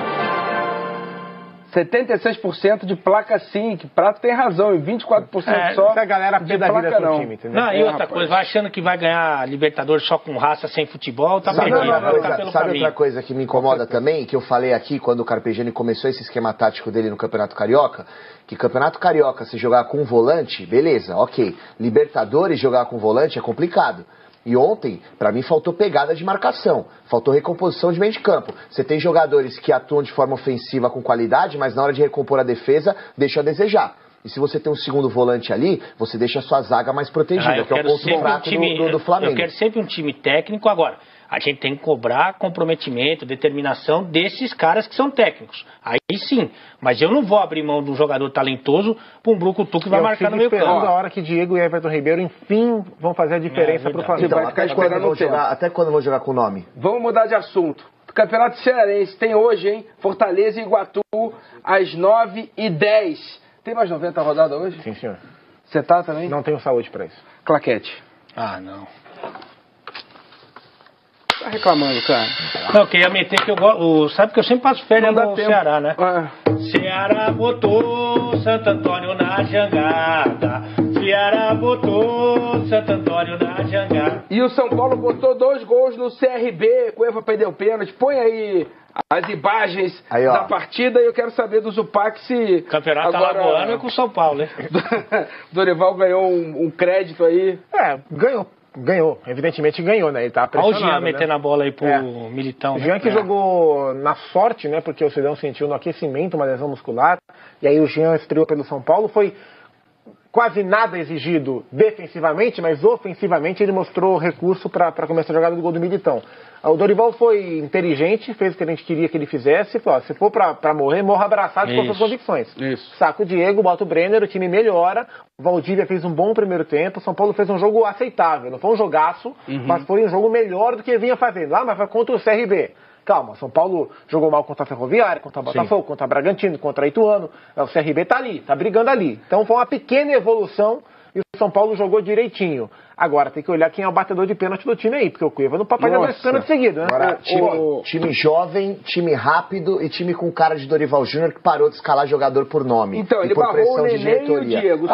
76% de placa sim, que Prato tem razão, e 24% só Essa galera de pé da vida placa com o não. time, entendeu? Não, e outra coisa, vai achando que vai ganhar Libertadores só com raça, sem futebol, tá Sabe, perdido, outra vai coisa, ficar pelo sabe caminho. outra coisa que me incomoda também, que eu falei aqui quando o Carpegiani começou esse esquema tático dele no Campeonato Carioca, que Campeonato Carioca, se jogar com volante, beleza, ok. Libertadores, jogar com volante é complicado. E ontem, pra mim, faltou pegada de marcação, faltou recomposição de meio de campo. Você tem jogadores que atuam de forma ofensiva com qualidade, mas na hora de recompor a defesa, deixa a desejar. E se você tem um segundo volante ali, você deixa a sua zaga mais protegida, que é o ponto fraco do Flamengo. Eu quero sempre um time técnico. Agora, a gente tem que cobrar comprometimento, determinação desses caras que são técnicos. Aí sim, mas eu não vou abrir mão de um jogador talentoso para um brucutu que vai marcar no meio campo. esperando a hora que Diego e Everton Ribeiro, enfim, vão fazer a diferença pro Flamengo. Então, até quando vão jogar com o nome? Vamos mudar de assunto. Campeonato Cearense tem hoje, hein? Fortaleza e Iguatu, às 9h10. Tem mais 90 rodadas hoje? Sim, senhor. Você tá também? Não tenho saúde pra isso. Claquete. Ah, não. Tá reclamando, cara. Não, eu queria meter que eu gosto. Sabe que eu sempre passo férias no Ceará, né? Ceará botou Santo Antônio na jangada. Ceará botou Santo Antônio na jangada. E o São Paulo botou 2 gols no CRB. Cueva perdeu pênalti. Põe aí as imagens da partida e eu quero saber do Zupac se... Campeonato alagoano é com o São Paulo, né? Dorival ganhou um crédito aí. Ganhou, evidentemente ganhou, né? Ele tá pressionado. Olha o Jean metendo a bola aí pro Militão. O Jean que jogou na sorte, né? Porque o Cidão sentiu no aquecimento uma lesão muscular. E aí o Jean estreou pelo São Paulo. Foi quase nada exigido defensivamente, mas ofensivamente ele mostrou recurso para começar a jogada do gol do Militão. O Dorival foi inteligente, fez o que a gente queria que ele fizesse e falou, se for pra morrer, morra abraçado com suas convicções. Saca o Diego, bota o Brenner, o time melhora, o Valdívia fez um bom primeiro tempo, o São Paulo fez um jogo aceitável, não foi um jogaço, mas foi um jogo melhor do que vinha fazendo. Mas foi contra o CRB. Calma, São Paulo jogou mal contra a Ferroviária, contra o Botafogo, contra o Bragantino, contra o Ituano, o CRB tá ali, tá brigando ali. Então foi uma pequena evolução e o São Paulo jogou direitinho. Agora tem que olhar quem é o batedor de pênalti do time aí, porque o Cueva não pode pagar 2 pênaltis seguidos, né? Agora, time jovem, time rápido e time com cara de Dorival Júnior que parou de escalar jogador por nome. Então, ele por barrou o pressão de Nenê e o diretoria. Diego.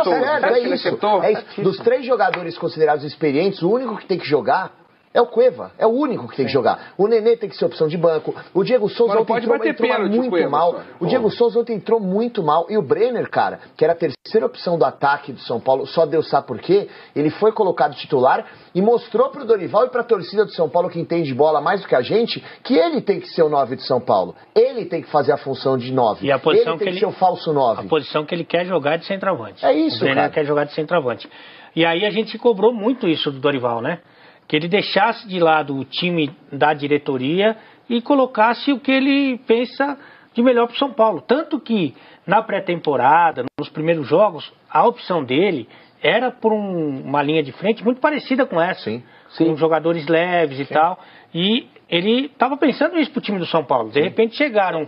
É isso. Dos 3 jogadores considerados experientes, o único que tem que jogar é o Cueva, é o único que tem que jogar. O Nenê tem que ser opção de banco. O Diego Souza ontem entrou muito mal. O Diego Souza ontem entrou muito mal. E o Brenner, cara, que era a terceira opção do ataque do São Paulo, só Deus sabe por quê, ele foi colocado titular e mostrou pro Dorival e pra torcida do São Paulo, que entende bola mais do que a gente, que ele tem que ser o 9 de São Paulo. Ele tem que fazer a função de 9. E a posição ele tem que ser o falso 9. A posição que ele quer jogar de centroavante. É isso, o Brenner cara. quer jogar de centroavante. E aí a gente cobrou muito isso do Dorival, né? Que ele deixasse de lado o time da diretoria e colocasse o que ele pensa de melhor para o São Paulo. Tanto que na pré-temporada, nos primeiros jogos, a opção dele era por uma linha de frente muito parecida com essa. Com jogadores leves e tal. E ele estava pensando isso para o time do São Paulo. De repente chegaram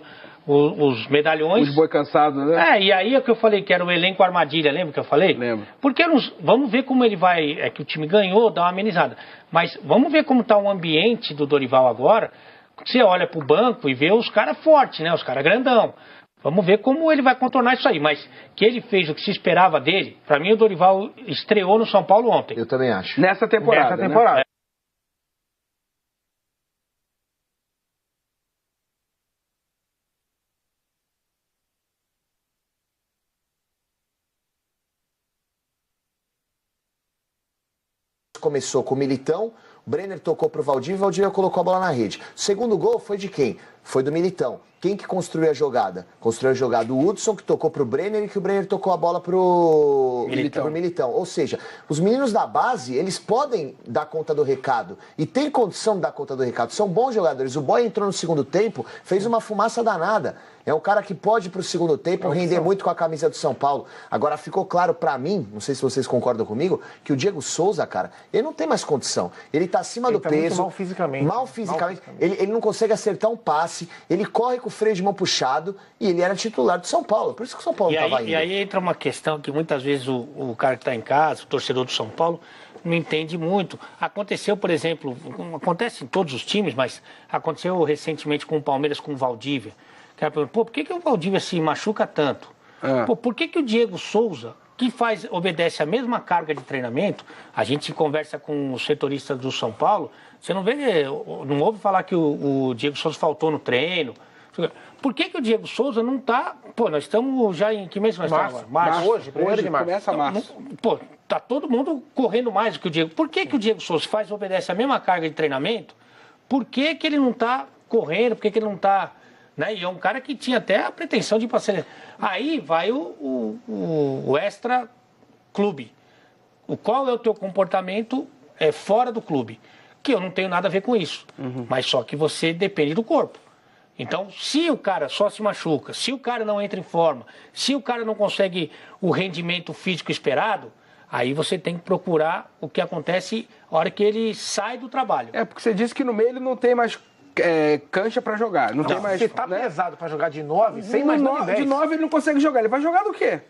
os medalhões. Os boi cansados, né? E aí é o que eu falei, que era o elenco armadilha, lembra que eu falei? Lembro. Porque vamos ver como ele vai, que o time ganhou, dá uma amenizada. Mas vamos ver como está o ambiente do Dorival agora. Você olha pro banco e vê os caras fortes, né? Os caras grandão. Vamos ver como ele vai contornar isso aí. Mas que ele fez o que se esperava dele, para mim o Dorival estreou no São Paulo ontem. Eu também acho. Nessa temporada. Nessa temporada. Né? começou com o Militão, o Brenner tocou pro Valdívia, o Valdívia colocou a bola na rede. O segundo gol foi de quem? Foi do Militão. Quem que construiu a jogada? Construiu a jogada o Hudson, que tocou pro Brenner e que o Brenner tocou a bola pro Militão. Ou seja, os meninos da base, eles podem dar conta do recado. E tem condição de dar conta do recado. São bons jogadores. O Boy entrou no segundo tempo, fez uma fumaça danada. É um cara que pode, pro segundo tempo, render muito com a camisa do São Paulo. Agora, ficou claro pra mim, não sei se vocês concordam comigo, que o Diego Souza, cara, ele não tem mais condição. Ele tá acima do peso. Muito mal fisicamente. Mal fisicamente. Ele não consegue acertar um passe, ele corre com o freio de mão puxado e ele era titular do São Paulo. Por isso que o São Paulo não tava indo. E aí entra uma questão que muitas vezes o cara que tá em casa, o torcedor do São Paulo, não entende muito. Aconteceu, por exemplo, acontece em todos os times, mas aconteceu recentemente com o Palmeiras, com o Valdívia. O cara pergunta, por que o Valdívia se machuca tanto? Por que o Diego Souza, que obedece a mesma carga de treinamento, a gente conversa com os setoristas do São Paulo, você não ouve falar que o Diego Souza faltou no treino. Por que o Diego Souza não está... Pô, nós estamos já em... Que mês nós estamos agora? Março. Hoje, 1º de março. Começa março. Pô, tá todo mundo correndo mais do que o Diego. Por que o Diego Souza obedece a mesma carga de treinamento? Por que ele não está correndo? Por que ele não está... Né? E é um cara que tinha até a pretensão de ir para a seleção. Aí vai o extra clube. Qual é o teu comportamento fora do clube? Que eu não tenho nada a ver com isso. Mas só que você depende do corpo. Então, se o cara só se machuca, se o cara não entra em forma, se o cara não consegue o rendimento físico esperado, aí você tem que procurar o que acontece na hora que ele sai do trabalho. Porque você disse que no meio ele não tem mais cancha pra jogar. Não tem mais, se tá pesado pra jogar de 9, sem mais 9, de 9 ele não consegue jogar. Ele vai jogar do quê?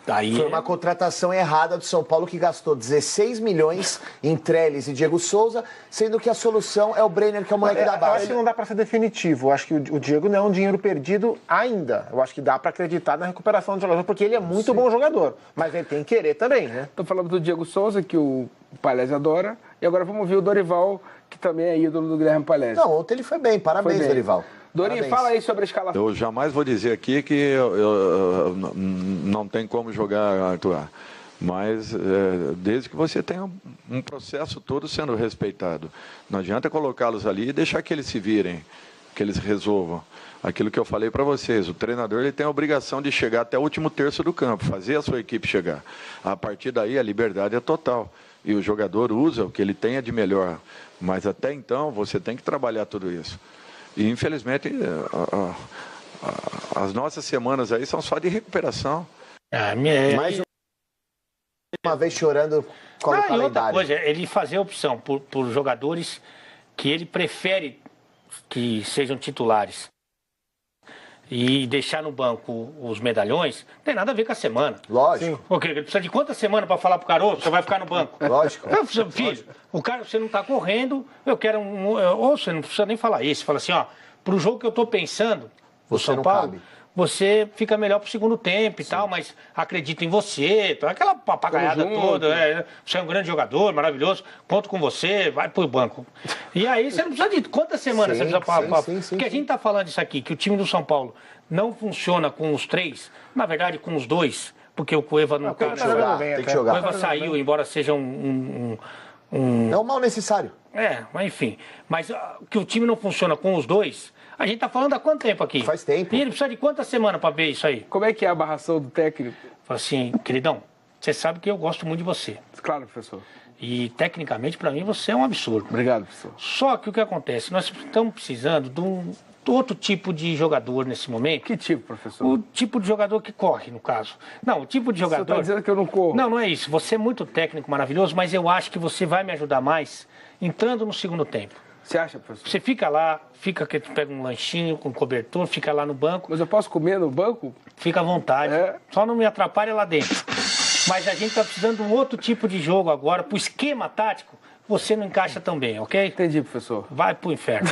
Foi uma contratação errada do São Paulo que gastou 16 milhões em Trellis e Diego Souza, sendo que a solução é o Brenner, que é o moleque da base. Eu acho que não dá pra ser definitivo. Eu acho que o Diego não é um dinheiro perdido ainda. Eu acho que dá pra acreditar na recuperação do jogador, porque ele é muito bom jogador. Mas ele tem que querer também, né? Tô falando do Diego Souza, que o Palés adora. E agora vamos ver o Dorival, que também é ídolo do Guilherme Palés. Não, ontem ele foi bem. Parabéns, Dorival. Dorinho, fala aí sobre a escalação. Eu jamais vou dizer aqui que eu não tem como jogar, Arthur. Mas desde que você tenha um processo todo sendo respeitado. Não adianta colocá-los ali e deixar que eles se virem, que eles resolvam. Aquilo que eu falei para vocês, o treinador ele tem a obrigação de chegar até o último terço do campo, fazer a sua equipe chegar. A partir daí a liberdade é total. E o jogador usa o que ele tenha de melhor. Mas até então você tem que trabalhar tudo isso. E, infelizmente, as nossas semanas aí são só de recuperação. Mais uma vez chorando com o calendário. E outra coisa, ele fazer a opção por jogadores que ele prefere que sejam titulares e deixar no banco os medalhões, não tem nada a ver com a semana. Lógico. Porque ele precisa de quantas semanas para falar pro garoto, você vai ficar no banco? Lógico. Filho, o cara, você não tá correndo, eu quero ou você não precisa nem falar isso, fala assim, ó, pro jogo que eu tô pensando, o São Paulo, você fica melhor pro segundo tempo e tal, mas acredito em você, aquela papagaiada toda, você é um grande jogador, maravilhoso, conto com você, vai pro banco. E aí você não precisa de quantas semanas você precisa falar. Porque a gente tá falando isso aqui, que o time do São Paulo não funciona com os 3, na verdade com os 2, porque o Cueva não tem que jogar, tem que jogar. O Cueva saiu, embora seja É um mal necessário. Mas enfim. Mas que o time não funciona com os 2, a gente tá falando há quanto tempo aqui? Faz tempo. E ele precisa de quantas semanas para ver isso aí? Como é que é a barração do técnico? Fala assim, queridão, você sabe que eu gosto muito de você. Claro, professor. E tecnicamente, para mim, você é um absurdo. Obrigado, professor. Só que o que acontece? Nós estamos precisando de outro tipo de jogador nesse momento. Que tipo, professor? O tipo de jogador que corre, no caso. Não, o tipo de jogador... Você está dizendo que eu não corro? Não, não é isso. Você é muito técnico, maravilhoso, mas eu acho que você vai me ajudar mais entrando no segundo tempo. Você acha, professor? Você fica lá, pega um lanchinho com cobertor, fica lá no banco. Mas eu posso comer no banco? Fica à vontade. Só não me atrapalha lá dentro. Mas a gente está precisando de um outro tipo de jogo agora, pro esquema tático. Você não encaixa tão bem, ok? Entendi, professor. Vai pro inferno.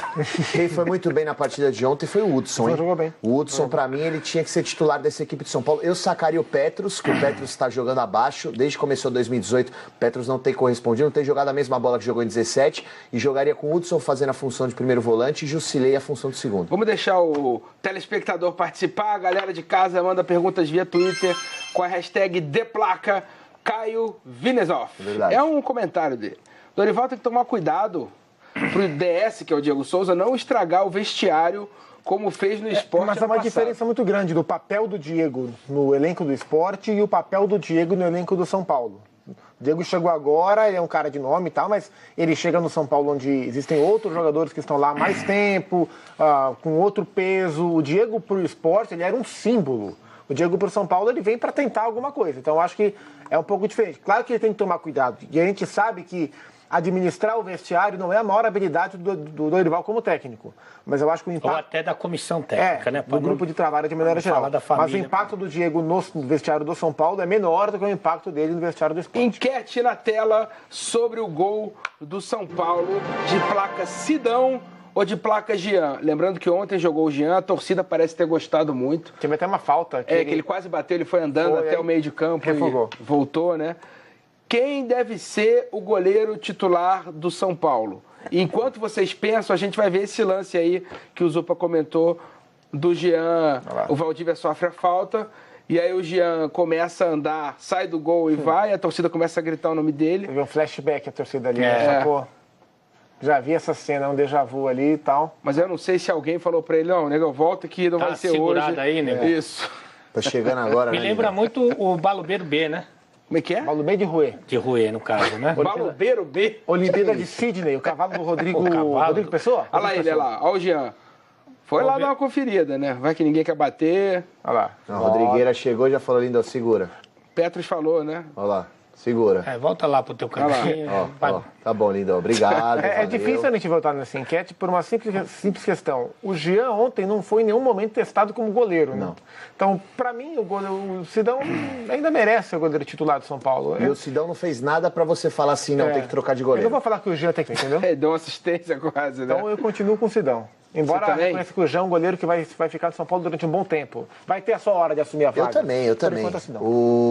Quem foi muito bem na partida de ontem foi o Hudson, hein? Jogou bem. O Hudson, pra mim, ele tinha que ser titular dessa equipe de São Paulo. Eu sacaria o Petros, que o Petros está jogando abaixo. Desde que começou 2018, o Petros não tem correspondido, não tem jogado a mesma bola que jogou em 17. E jogaria com o Hudson fazendo a função de primeiro volante e Jusilei a função de segundo. Vamos deixar o telespectador participar. A galera de casa manda perguntas via Twitter com a hashtag #DePlaca Caio Vinesov. Verdade. É um comentário dele. Dorival tem que tomar cuidado pro DS, que é o Diego Souza, não estragar o vestiário como fez no Sport. Mas há uma diferença muito grande do papel do Diego no elenco do Sport e o papel do Diego no elenco do São Paulo. O Diego chegou agora, ele é um cara de nome e tal, mas ele chega no São Paulo onde existem outros jogadores que estão lá há mais tempo, com outro peso. O Diego pro Sport, ele era um símbolo. O Diego pro São Paulo, ele vem para tentar alguma coisa. Então, eu acho que é um pouco diferente. Claro que ele tem que tomar cuidado. E a gente sabe que administrar o vestiário não é a maior habilidade do Dorival como técnico. Mas eu acho que o impacto... Ou até da comissão técnica, né? Do grupo de trabalho de maneira geral. Mas o impacto do Diego no vestiário do São Paulo é menor do que o impacto dele no vestiário do Sport. Enquete na tela sobre o gol do São Paulo de placa Sidão ou de placa Jean. Lembrando que ontem jogou o Jean, a torcida parece ter gostado muito. Teve até uma falta. Que ele quase bateu, ele foi andando até o meio de campo refogou. E voltou, né? Quem deve ser o goleiro titular do São Paulo? E enquanto vocês pensam, a gente vai ver esse lance aí que o Zupa comentou do Jean. O Valdívia sofre a falta e aí o Jean começa a andar, sai do gol e vai, a torcida começa a gritar o nome dele. Teve um flashback a torcida ali, né? Pô, já vi essa cena, um déjà vu ali e tal. Mas eu não sei se alguém falou pra ele, não, nego, volta que não vai ser hoje. Aí, nego. Isso. Tá chegando agora, Me lembra muito o Balubeiro B, né? Como é que é? Balubeiro de Rouet. De Rouet, no caso, né? Balubeiro B. Olimpíada de Sydney, o cavalo do Rodrigo Pessoa. Olha lá ele, olha lá. Olha o Jean. Foi lá dar uma conferida, né? Vai que ninguém quer bater. Olha lá. A Rodrigueira chegou e já falou, Lindão, segura. Petros falou, né? Olha lá. Segura. Volta lá pro teu cantinho. Tá bom, Lindão. Obrigado. É difícil a gente voltar nessa enquete por uma simples questão. O Jean ontem não foi em nenhum momento testado como goleiro, né? Não. Então, pra mim, o Sidão ainda merece ser o goleiro titular do São Paulo. E o Sidão não fez nada pra você falar assim, não, tem que trocar de goleiro. Eu não vou falar que o Jean tem que, entendeu? Deu uma assistência quase, né? Então eu continuo com o Sidão. Embora eu reconheça que o Jean é um goleiro que vai ficar no São Paulo durante um bom tempo. Vai ter a sua hora de assumir a vaga. Eu também.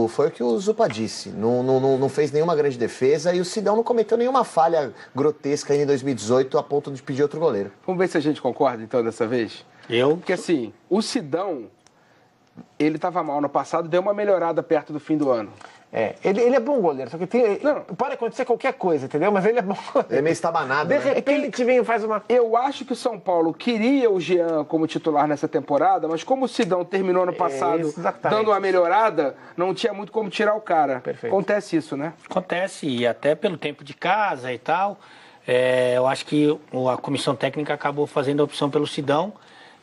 Foi o que o Zupa disse. Não fez nenhuma grande defesa e o Sidão não cometeu nenhuma falha grotesca em 2018 a ponto de pedir outro goleiro. Vamos ver se a gente concorda, então, dessa vez? Porque assim, o Sidão, ele estava mal no passado, deu uma melhorada perto do fim do ano. Ele é bom goleiro, só que pode acontecer qualquer coisa, entendeu? Mas ele é bom goleiro. Ele é meio estabanado, De repente vem e faz uma... Eu acho que o São Paulo queria o Jean como titular nessa temporada, mas como o Sidão terminou ano passado dando uma melhorada, não tinha muito como tirar o cara. Perfeito. Acontece isso, né? Acontece, e até pelo tempo de casa e tal. Eu acho que a comissão técnica acabou fazendo a opção pelo Sidão.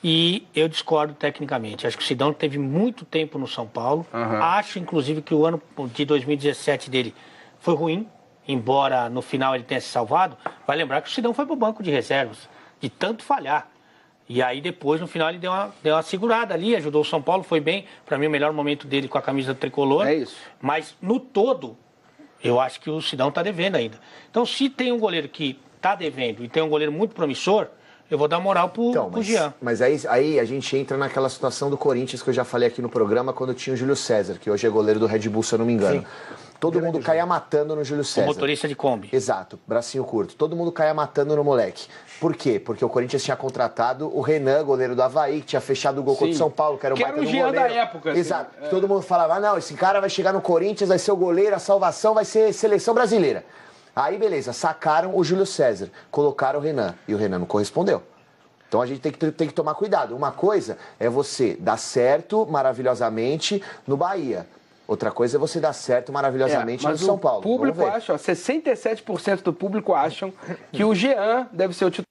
E eu discordo tecnicamente. Acho que o Sidão teve muito tempo no São Paulo. Acho, inclusive, que o ano de 2017 dele foi ruim, embora no final ele tenha se salvado. Vai lembrar que o Sidão foi para o banco de reservas, de tanto falhar. E aí depois, no final, ele deu uma segurada ali, ajudou o São Paulo, foi bem. Para mim, o melhor momento dele com a camisa tricolor. É isso. Mas, no todo, eu acho que o Sidão está devendo ainda. Então, se tem um goleiro que está devendo e tem um goleiro muito promissor, eu vou dar moral pro Jean. Mas aí a gente entra naquela situação do Corinthians que eu já falei aqui no programa, quando tinha o Júlio César, que hoje é goleiro do Red Bull, se eu não me engano. Sim. Todo mundo caía matando no Júlio César. O motorista de Kombi. Exato, bracinho curto. Todo mundo caía matando no moleque. Por quê? Porque o Corinthians tinha contratado o Renan, goleiro do Avaí, que tinha fechado o gol contra o São Paulo, que era o baita do goleiro. Que era o Jean da época. Exato. Assim, todo mundo falava, não, esse cara vai chegar no Corinthians, vai ser o goleiro, a salvação vai ser seleção brasileira. Aí, beleza, sacaram o Júlio César, colocaram o Renan, e o Renan não correspondeu. Então a gente tem que tomar cuidado. Uma coisa é você dar certo maravilhosamente no Bahia. Outra coisa é você dar certo maravilhosamente no São Paulo. O público acha, 67% do público acham que o Jean deve ser o titular.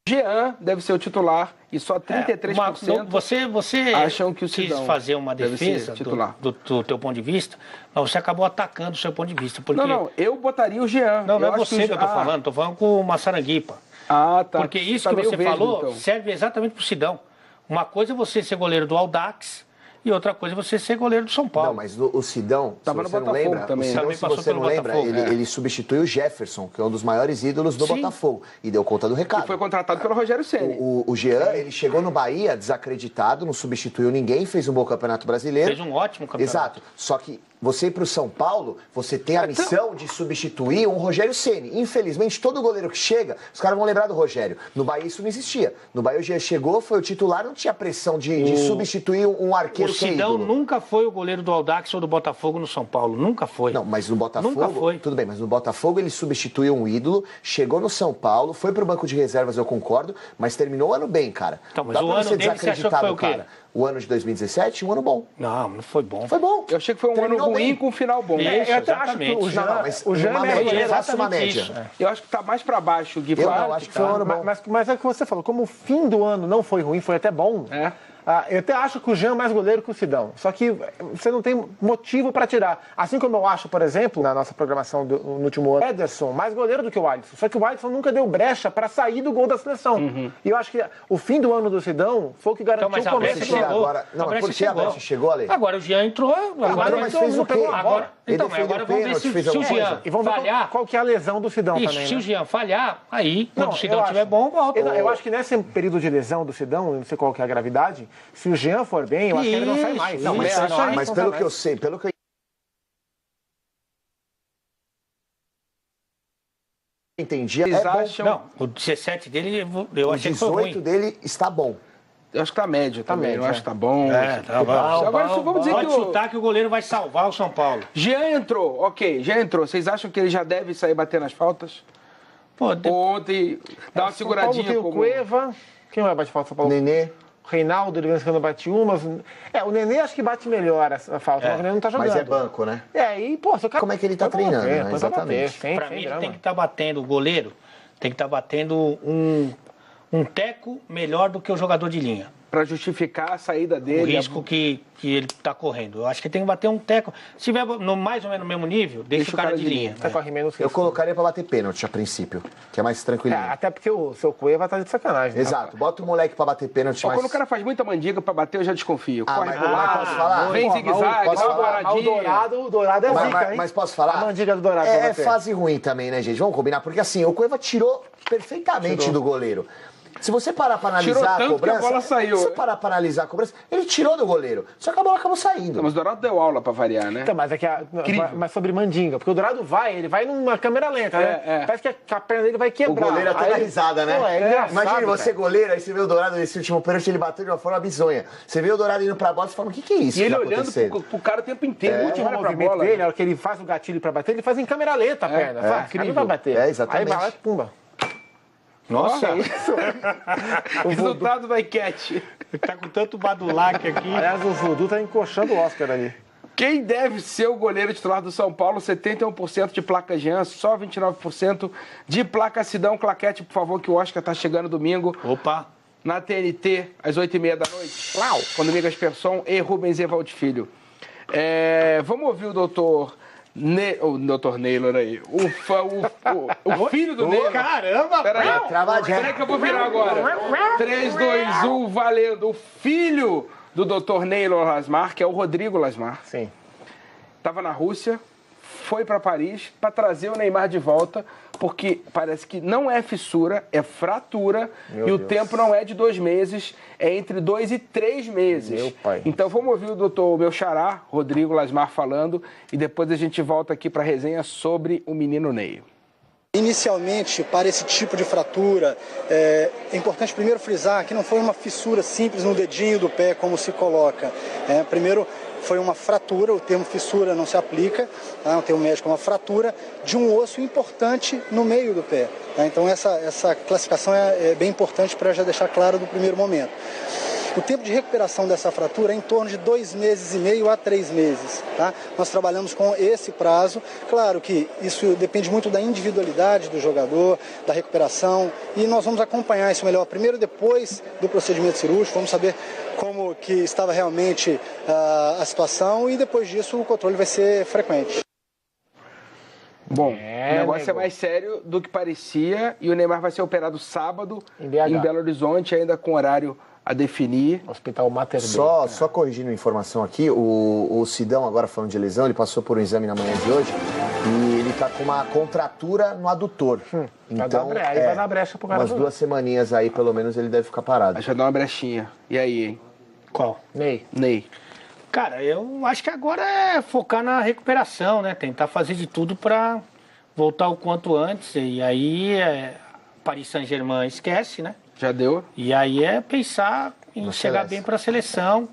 Jean deve ser o titular e só 33% você acham que o Sidão quis fazer uma defesa do teu ponto de vista, mas você acabou atacando o seu ponto de vista. Porque... Não, eu botaria o Jean. Não é você que eu tô falando com o Massaranguipa. Tá. Porque isso que você falou serve exatamente pro Sidão. Uma coisa é você ser goleiro do Audax e outra coisa é você ser goleiro do São Paulo. Não, mas o Sidão, se você não lembra, se você não lembra, ele substituiu o Jefferson, que é um dos maiores ídolos do Botafogo, e deu conta do recado. E foi contratado pelo Rogério Ceni. O Jean, ele chegou no Bahia desacreditado, não substituiu ninguém, fez um bom campeonato brasileiro. Fez um ótimo campeonato. Exato. Só que Você ir para o São Paulo, você tem a missão de substituir um Rogério Ceni. Infelizmente, todo goleiro que chega, os caras vão lembrar do Rogério. No Bahia isso não existia. No Bahia o Jean chegou, foi o titular, não tinha pressão de substituir um arqueiro que é Sidão ídolo. nunca foi o goleiro do Audax ou do Botafogo no São Paulo. Nunca foi. Não, mas no Botafogo... Nunca foi. Tudo bem, mas no Botafogo ele substituiu um ídolo, chegou no São Paulo, foi pro banco de reservas, eu concordo, mas terminou o ano bem, cara. Então, mas dá o pra ano você dele, você achou que foi o quê? cara. O ano de 2017, um ano bom. Não foi bom. Foi bom. Eu achei que foi um ano ruim com um final bom. Isso, eu até acho que o Jean, o Jean uma é média, exatamente uma média. isso. Eu acho que tá mais pra baixo, Gui. Eu não, acho que foi um ano bom. Mas é o que você falou, como o fim do ano não foi ruim, foi até bom. Eu até acho que o Jean é mais goleiro que o Sidão. Só que você não tem motivo para tirar. Assim como eu acho, por exemplo, na nossa programação no último ano, Ederson mais goleiro do que o Alisson. Só que o Alisson nunca deu brecha para sair do gol da seleção. E eu acho que o fim do ano do Sidão foi o que garantiu o começo do ano. Agora, não, mas por que a brecha chegou, Ale? Agora o Jean entrou, mas fez o quê? Agora vamos ver se o Jean e vamos falhar. Qual que é a lesão do Sidão também, Se né? o Jean falhar, aí, quando o Sidão estiver bom, volta. Eu acho que nesse período de lesão do Sidão, eu não sei qual que é a gravidade, se o Jean for bem, eu acho que ele não sai mais. Não, mas pelo que eu sei, pelo que eu entendi, Eles é acham... Não, o 17 dele, eu achei que foi o ruim. 18 dele está bom. Eu acho que tá médio também. médio, Eu acho que tá bom. Tá bom. Agora vamos dizer Pode que chutar que o goleiro vai salvar o São Paulo. Jean entrou, ok, já entrou. Vocês acham que ele já deve sair batendo as faltas? Pô, Ontem, dá uma seguradinha. Tem o Cueva, quem vai bater falta São Paulo? Nenê. Reinaldo, ele vem ficando bate umas. O Nenê acho que bate melhor a falta, mas o Nenê não tá jogando. Mas é banco, né? E, pô, se o cara... Como é que ele tá treinando, né? Exatamente. Pra mim, ele tem que estar batendo, o goleiro tem que estar batendo um teco melhor do que o jogador de linha. Para justificar a saída dele. O risco que ele está correndo. Eu acho que tem que bater um teco. Se tiver mais ou menos no mesmo nível, deixa o cara de linha. Corre menos Eu colocaria para bater pênalti a princípio, que é mais tranquilinho. Até porque o seu Cueva tá de sacanagem. Né? Exato. Bota o moleque para bater pênalti. Quando o cara faz muita mandiga para bater, eu já desconfio. Corre pro mas lado, posso falar? vem zigue-zague, dá uma paradinha. O Dourado é zica, hein? Mas posso falar? A mandiga do Dourado. É fase ruim também, né, gente? Vamos combinar? Porque assim, o Cueva tirou perfeitamente do goleiro. Se você parar para analisar a cobrança, que a bola saiu. Se você parar para analisar a cobrança, ele tirou do goleiro. Só que a bola acabou saindo. Não, mas o Dourado deu aula para variar, né? Então, mas é que mas sobre mandinga, porque o Dourado ele vai numa câmera lenta, né? Parece que a perna dele vai quebrar. O goleiro até dá risada, né? Imagina você, goleiro, aí você vê o Dourado nesse último pênalti, ele bateu de uma forma bizonha. Você vê o Dourado indo pra bola e fala, o que é isso? E ele olhando pro cara o tempo inteiro. O último movimento dele, na hora que ele faz o gatilho pra bater, ele faz em câmera lenta a perna. Incrível. Vai bater. Exatamente. Aí vai lá e pumba. Nossa, isso. O resultado da enquete. Tá com tanto badulaque aqui. Aliás, o Voodoo tá encoxando o Oscar ali. Quem deve ser o goleiro titular do São Paulo? 71% de placa Jean, só 29% de placa Sidão. Claquete, por favor, que o Oscar tá chegando domingo. Opa! Na TNT, às 8h30 da noite. Com Domingos Persson e Rubens Evaldo Filho. Vamos ouvir o doutor... O Dr. Neylor aí. O filho do Neylor. Caramba! Peraí que eu vou virar agora. 3, 2, 1, valendo. O filho do Dr. Neylor Lasmar, que é o Rodrigo Lasmar. Sim. Estava na Rússia, foi para Paris para trazer o Neymar de volta, porque parece que não é fissura, é fratura. O tempo não é de 2 meses, é entre 2 e 3 meses. Meu pai. Então vamos ouvir o doutor, meu xará, Rodrigo Lasmar, falando, e depois a gente volta aqui para a resenha sobre o menino Ney. Inicialmente, para esse tipo de fratura, é importante primeiro frisar que não foi uma fissura simples no dedinho do pé, como se coloca. Primeiro, foi uma fratura, o termo fissura não se aplica, o termo médico é uma fratura de um osso importante no meio do pé. Então essa classificação é bem importante para já deixar claro do primeiro momento. O tempo de recuperação dessa fratura é em torno de 2,5 meses a 3 meses. Tá? Nós trabalhamos com esse prazo. Claro que isso depende muito da individualidade do jogador, da recuperação, e nós vamos acompanhar isso melhor. Primeiro, depois do procedimento cirúrgico, vamos saber como que estava realmente a situação, e depois disso o controle vai ser frequente. Bom, o negócio é mais sério do que parecia, e o Neymar vai ser operado sábado em Belo Horizonte, ainda com horário a definir. Hospital Mater Dei. Só corrigindo a informação aqui, o Sidão, agora falando de lesão, ele passou por um exame na manhã de hoje e ele tá com uma contratura no adutor. Então, vai dar brecha pro cara. Umas 2 semaninhas aí, pelo menos, ele deve ficar parado. Acho que vai dar uma brechinha. E aí, hein? Qual? Ney. Cara, eu acho que agora é focar na recuperação, né? Tentar fazer de tudo para voltar o quanto antes. E aí, Paris Saint-Germain esquece, né? Já deu. E aí é pensar em chegar bem para a seleção.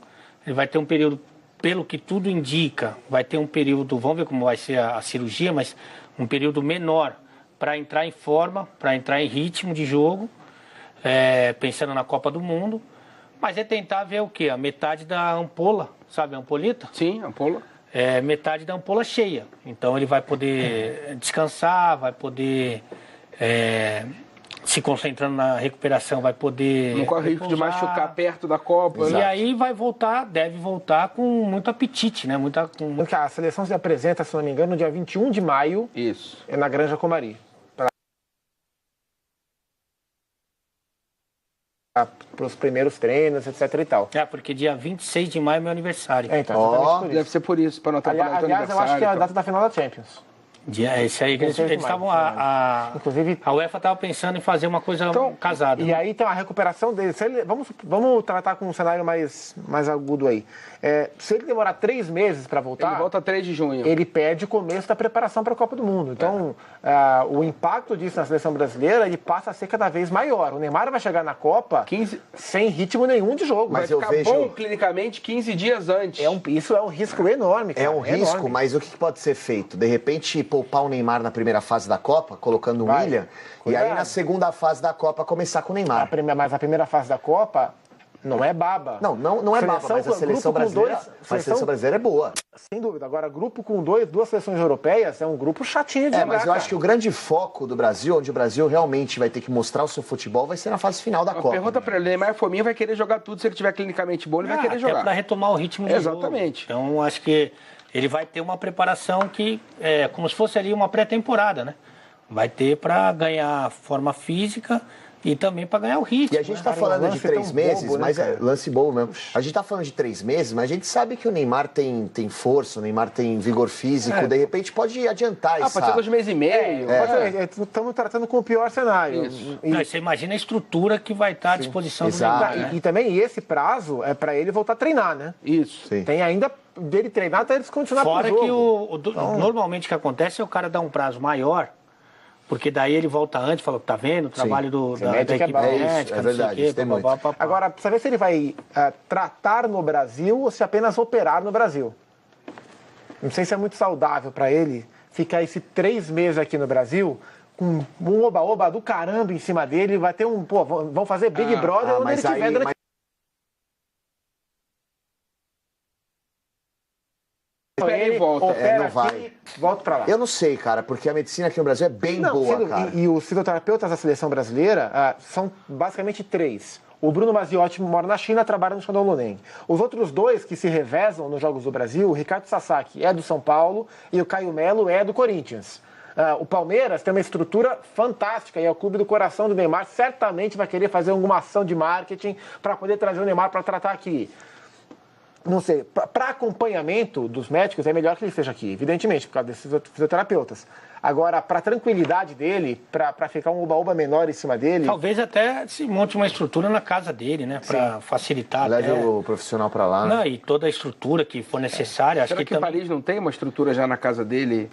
Ele vai ter um período, pelo que tudo indica, vai ter um período, vamos ver como vai ser a cirurgia, mas um período menor para entrar em forma, para entrar em ritmo de jogo, pensando na Copa do Mundo. Mas é tentar ver o quê? A metade da ampola, sabe a ampolita? Sim, ampola. Metade da ampola cheia. Então ele vai poder descansar, vai poder, se concentrando na recuperação, vai poder... Não corre risco de machucar perto da Copa. E aí deve voltar com muito apetite, né? A seleção se apresenta, se não me engano, no dia 21 de maio. Isso. Na Granja Comari. Para os primeiros treinos, etc e tal. Porque dia 26 de maio é meu aniversário. Então, deve ser por isso, para não atrapalhar o aliás, eu acho que é a data da final da Champions. Esse aí que eles estavam... Inclusive, a UEFA estava pensando em fazer uma coisa casada. E aí tem a recuperação dele. Vamos tratar com um cenário mais agudo aí. Se ele demorar 3 meses para voltar... Ele volta 3 de junho. Ele perde o começo da preparação para a Copa do Mundo. Então, o impacto disso na seleção brasileira, ele passa a ser cada vez maior. O Neymar vai chegar na Copa sem ritmo nenhum de jogo. Mas vai ficar bom clinicamente 15 dias antes. Isso é um risco enorme, cara. É um risco, enorme. mas o que pode ser feito? De repente, poupar o Neymar na primeira fase da Copa, colocando o William, e aí na segunda fase da Copa começar com o Neymar. Mas a primeira fase da Copa não é baba. Não é baba, mas a seleção brasileira é boa. Sem dúvida. Agora, grupo com duas seleções europeias é um grupo chatinho de jogar, mas eu acho que o grande foco do Brasil, onde o Brasil realmente vai ter que mostrar o seu futebol, vai ser na fase final da Copa. Pergunta para ele, Neymar Fominha vai querer jogar tudo, se ele tiver clinicamente bom, ele vai querer jogar. Para retomar o ritmo de jogo. Exatamente. Então, acho que ele vai ter uma preparação que é como se fosse ali uma pré-temporada, né? Vai ter para ganhar forma física e também para ganhar o ritmo. E a gente está falando de 3 meses, mas lance bobo mesmo. A gente está falando de 3 meses, mas a gente sabe que o Neymar tem força, o Neymar tem vigor físico, de repente pode adiantar isso. Pode ser 2 meses e meio. Estamos tratando com o pior cenário. Isso. Você imagina a estrutura que vai estar à disposição do Neymar. Né? E também esse prazo é para ele voltar a treinar, né? Isso. Sim. Tem ainda dele treinar até ele se continuar Fora pro jogo. Que normalmente o que acontece é o cara dar um prazo maior, porque daí ele volta antes, fala, tá vendo? O trabalho da equipe médica, é verdade, Agora, precisa ver se ele vai tratar no Brasil ou se apenas operar no Brasil. Não sei se é muito saudável para ele ficar esses 3 meses aqui no Brasil com um oba-oba do caramba em cima dele, vai ter vão fazer Big Brother onde ele estiver. Ele volta. Não vai. Volta pra lá. Eu não sei, cara, porque a medicina aqui no Brasil é bem boa, cara. E os fisioterapeutas da seleção brasileira são basicamente 3. O Bruno Maziotti mora na China, trabalha no Shandong Luneng. Os outros 2 que se revezam nos Jogos do Brasil, o Ricardo Sasaki é do São Paulo e o Caio Melo é do Corinthians. O Palmeiras tem uma estrutura fantástica e é o clube do coração do Neymar. Certamente vai querer fazer alguma ação de marketing para poder trazer o Neymar para tratar aqui. Não sei, para acompanhamento dos médicos é melhor que ele esteja aqui, evidentemente, por causa desses fisioterapeutas. Agora, para tranquilidade dele, para ficar um oba-oba menor em cima dele... Talvez até se monte uma estrutura na casa dele, né? Para facilitar. Leve o profissional para lá, né? Não, e toda a estrutura que for necessária. Será acho que também... Paris não tem uma estrutura já na casa dele?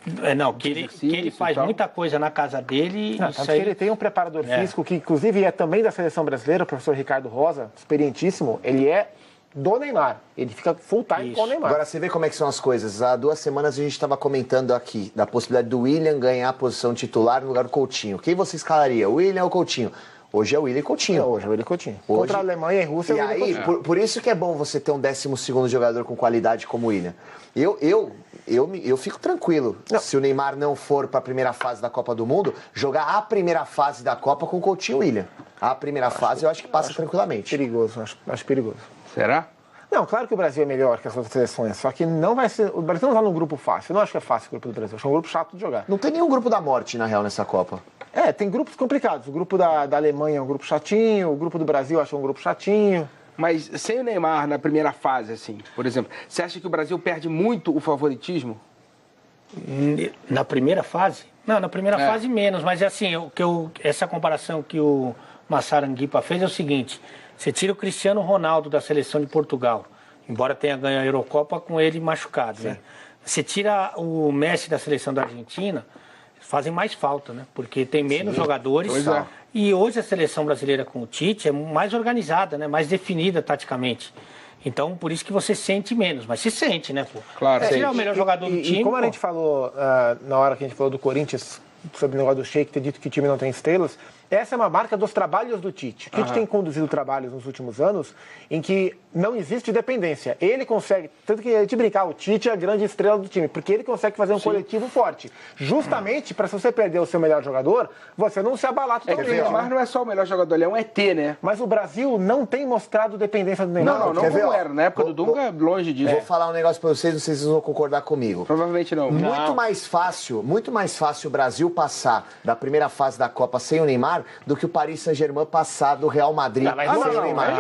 Que ele faz muita coisa na casa dele. Tanto que ele tem um preparador físico que, inclusive, é também da seleção brasileira, o professor Ricardo Rosa, experientíssimo. Ele é do Neymar. Ele fica full time com o Neymar. Agora, você vê como é que são as coisas. Há 2 semanas a gente estava comentando aqui da possibilidade do William ganhar a posição titular no lugar do Coutinho. Quem você escalaria, o William ou o Coutinho? Hoje é o William e Coutinho. Hoje é o William e Coutinho. Contra a Alemanha e Rússia, e aí, por isso que é bom você ter um 12º jogador com qualidade como o William. Eu fico tranquilo. Se o Neymar não for para a primeira fase da Copa do Mundo, jogar a primeira fase da Copa com o Coutinho e o William. A primeira fase eu acho que passa tranquilamente. Perigoso, acho perigoso. Será? Não, claro que o Brasil é melhor que as outras seleções, só que não vai ser... O Brasil não está num grupo fácil. Eu não acho que é fácil o grupo do Brasil. Acho que é um grupo chato de jogar. Não tem nenhum grupo da morte, na real, nessa Copa. Tem grupos complicados. O grupo da Alemanha é um grupo chatinho, o grupo do Brasil acho que é um grupo chatinho. Mas sem o Neymar na primeira fase, assim, por exemplo, você acha que o Brasil perde muito o favoritismo? Na primeira fase? Não, na primeira fase menos, mas assim, essa comparação que o Massaranguipa fez é o seguinte: você tira o Cristiano Ronaldo da seleção de Portugal embora tenha ganho a Eurocopa com ele machucado, né? Você tira o Messi da seleção da Argentina, fazem mais falta, né? Porque tem menos jogadores. E hoje a seleção brasileira com o Tite é mais organizada, né? Mais definida taticamente. Então, por isso que você sente menos, mas se sente, né, pô? Claro. Se é o melhor jogador do time. E como pô, a gente falou na hora que a gente falou do Corinthians, sobre o negócio do Sheik ter dito que o time não tem estrelas, essa é uma marca dos trabalhos do Tite. O Tite tem conduzido trabalhos nos últimos anos em que não existe dependência. Ele consegue, tanto que a gente brincar, o Tite é a grande estrela do time, porque ele consegue fazer um coletivo forte. Justamente para se você perder o seu melhor jogador, você não se abalar totalmente. O Neymar não é só o melhor jogador, ele é um ET, né? Mas o Brasil não tem mostrado dependência do Neymar. Não como era. Na época do Dunga, longe disso. Vou falar um negócio para vocês, não sei se vocês vão concordar comigo. Provavelmente não. Muito mais fácil o Brasil passar da primeira fase da Copa sem o Neymar do que o Paris Saint-Germain passar do Real Madrid sem o Neymar.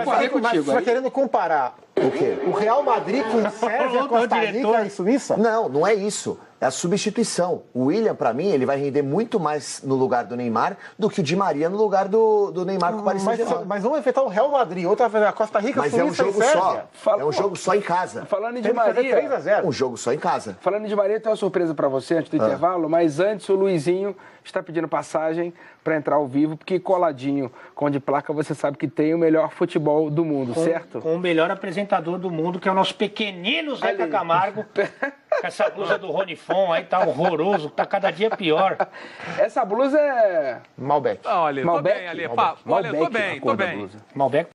Mas você está querendo comparar o quê? O Real Madrid com Sérvia, Costa Rica e Suíça? Não é isso. É a substituição. O William, pra mim, ele vai render muito mais no lugar do Neymar do que o Di Maria no lugar do Neymar com o Paris Saint-Germain. Mas vamos enfrentar o Real Madrid, outra vez a Costa Rica, mas Suíça é um jogo só. É um jogo só em casa. Falando de Maria, 3-0. Um jogo só em casa. Falando de Maria, tem uma surpresa pra você antes do intervalo, mas antes o Luizinho está pedindo passagem pra entrar ao vivo, porque coladinho com de placa você sabe que tem o melhor futebol do mundo, certo? Com o melhor apresentador do mundo, que é o nosso pequenino Zeca Camargo. Com essa blusa do Rony Fon aí, tá horroroso, tá cada dia pior. Essa blusa é... Malbec. Olha, tô bem ali. Olha, tô bem. Malbec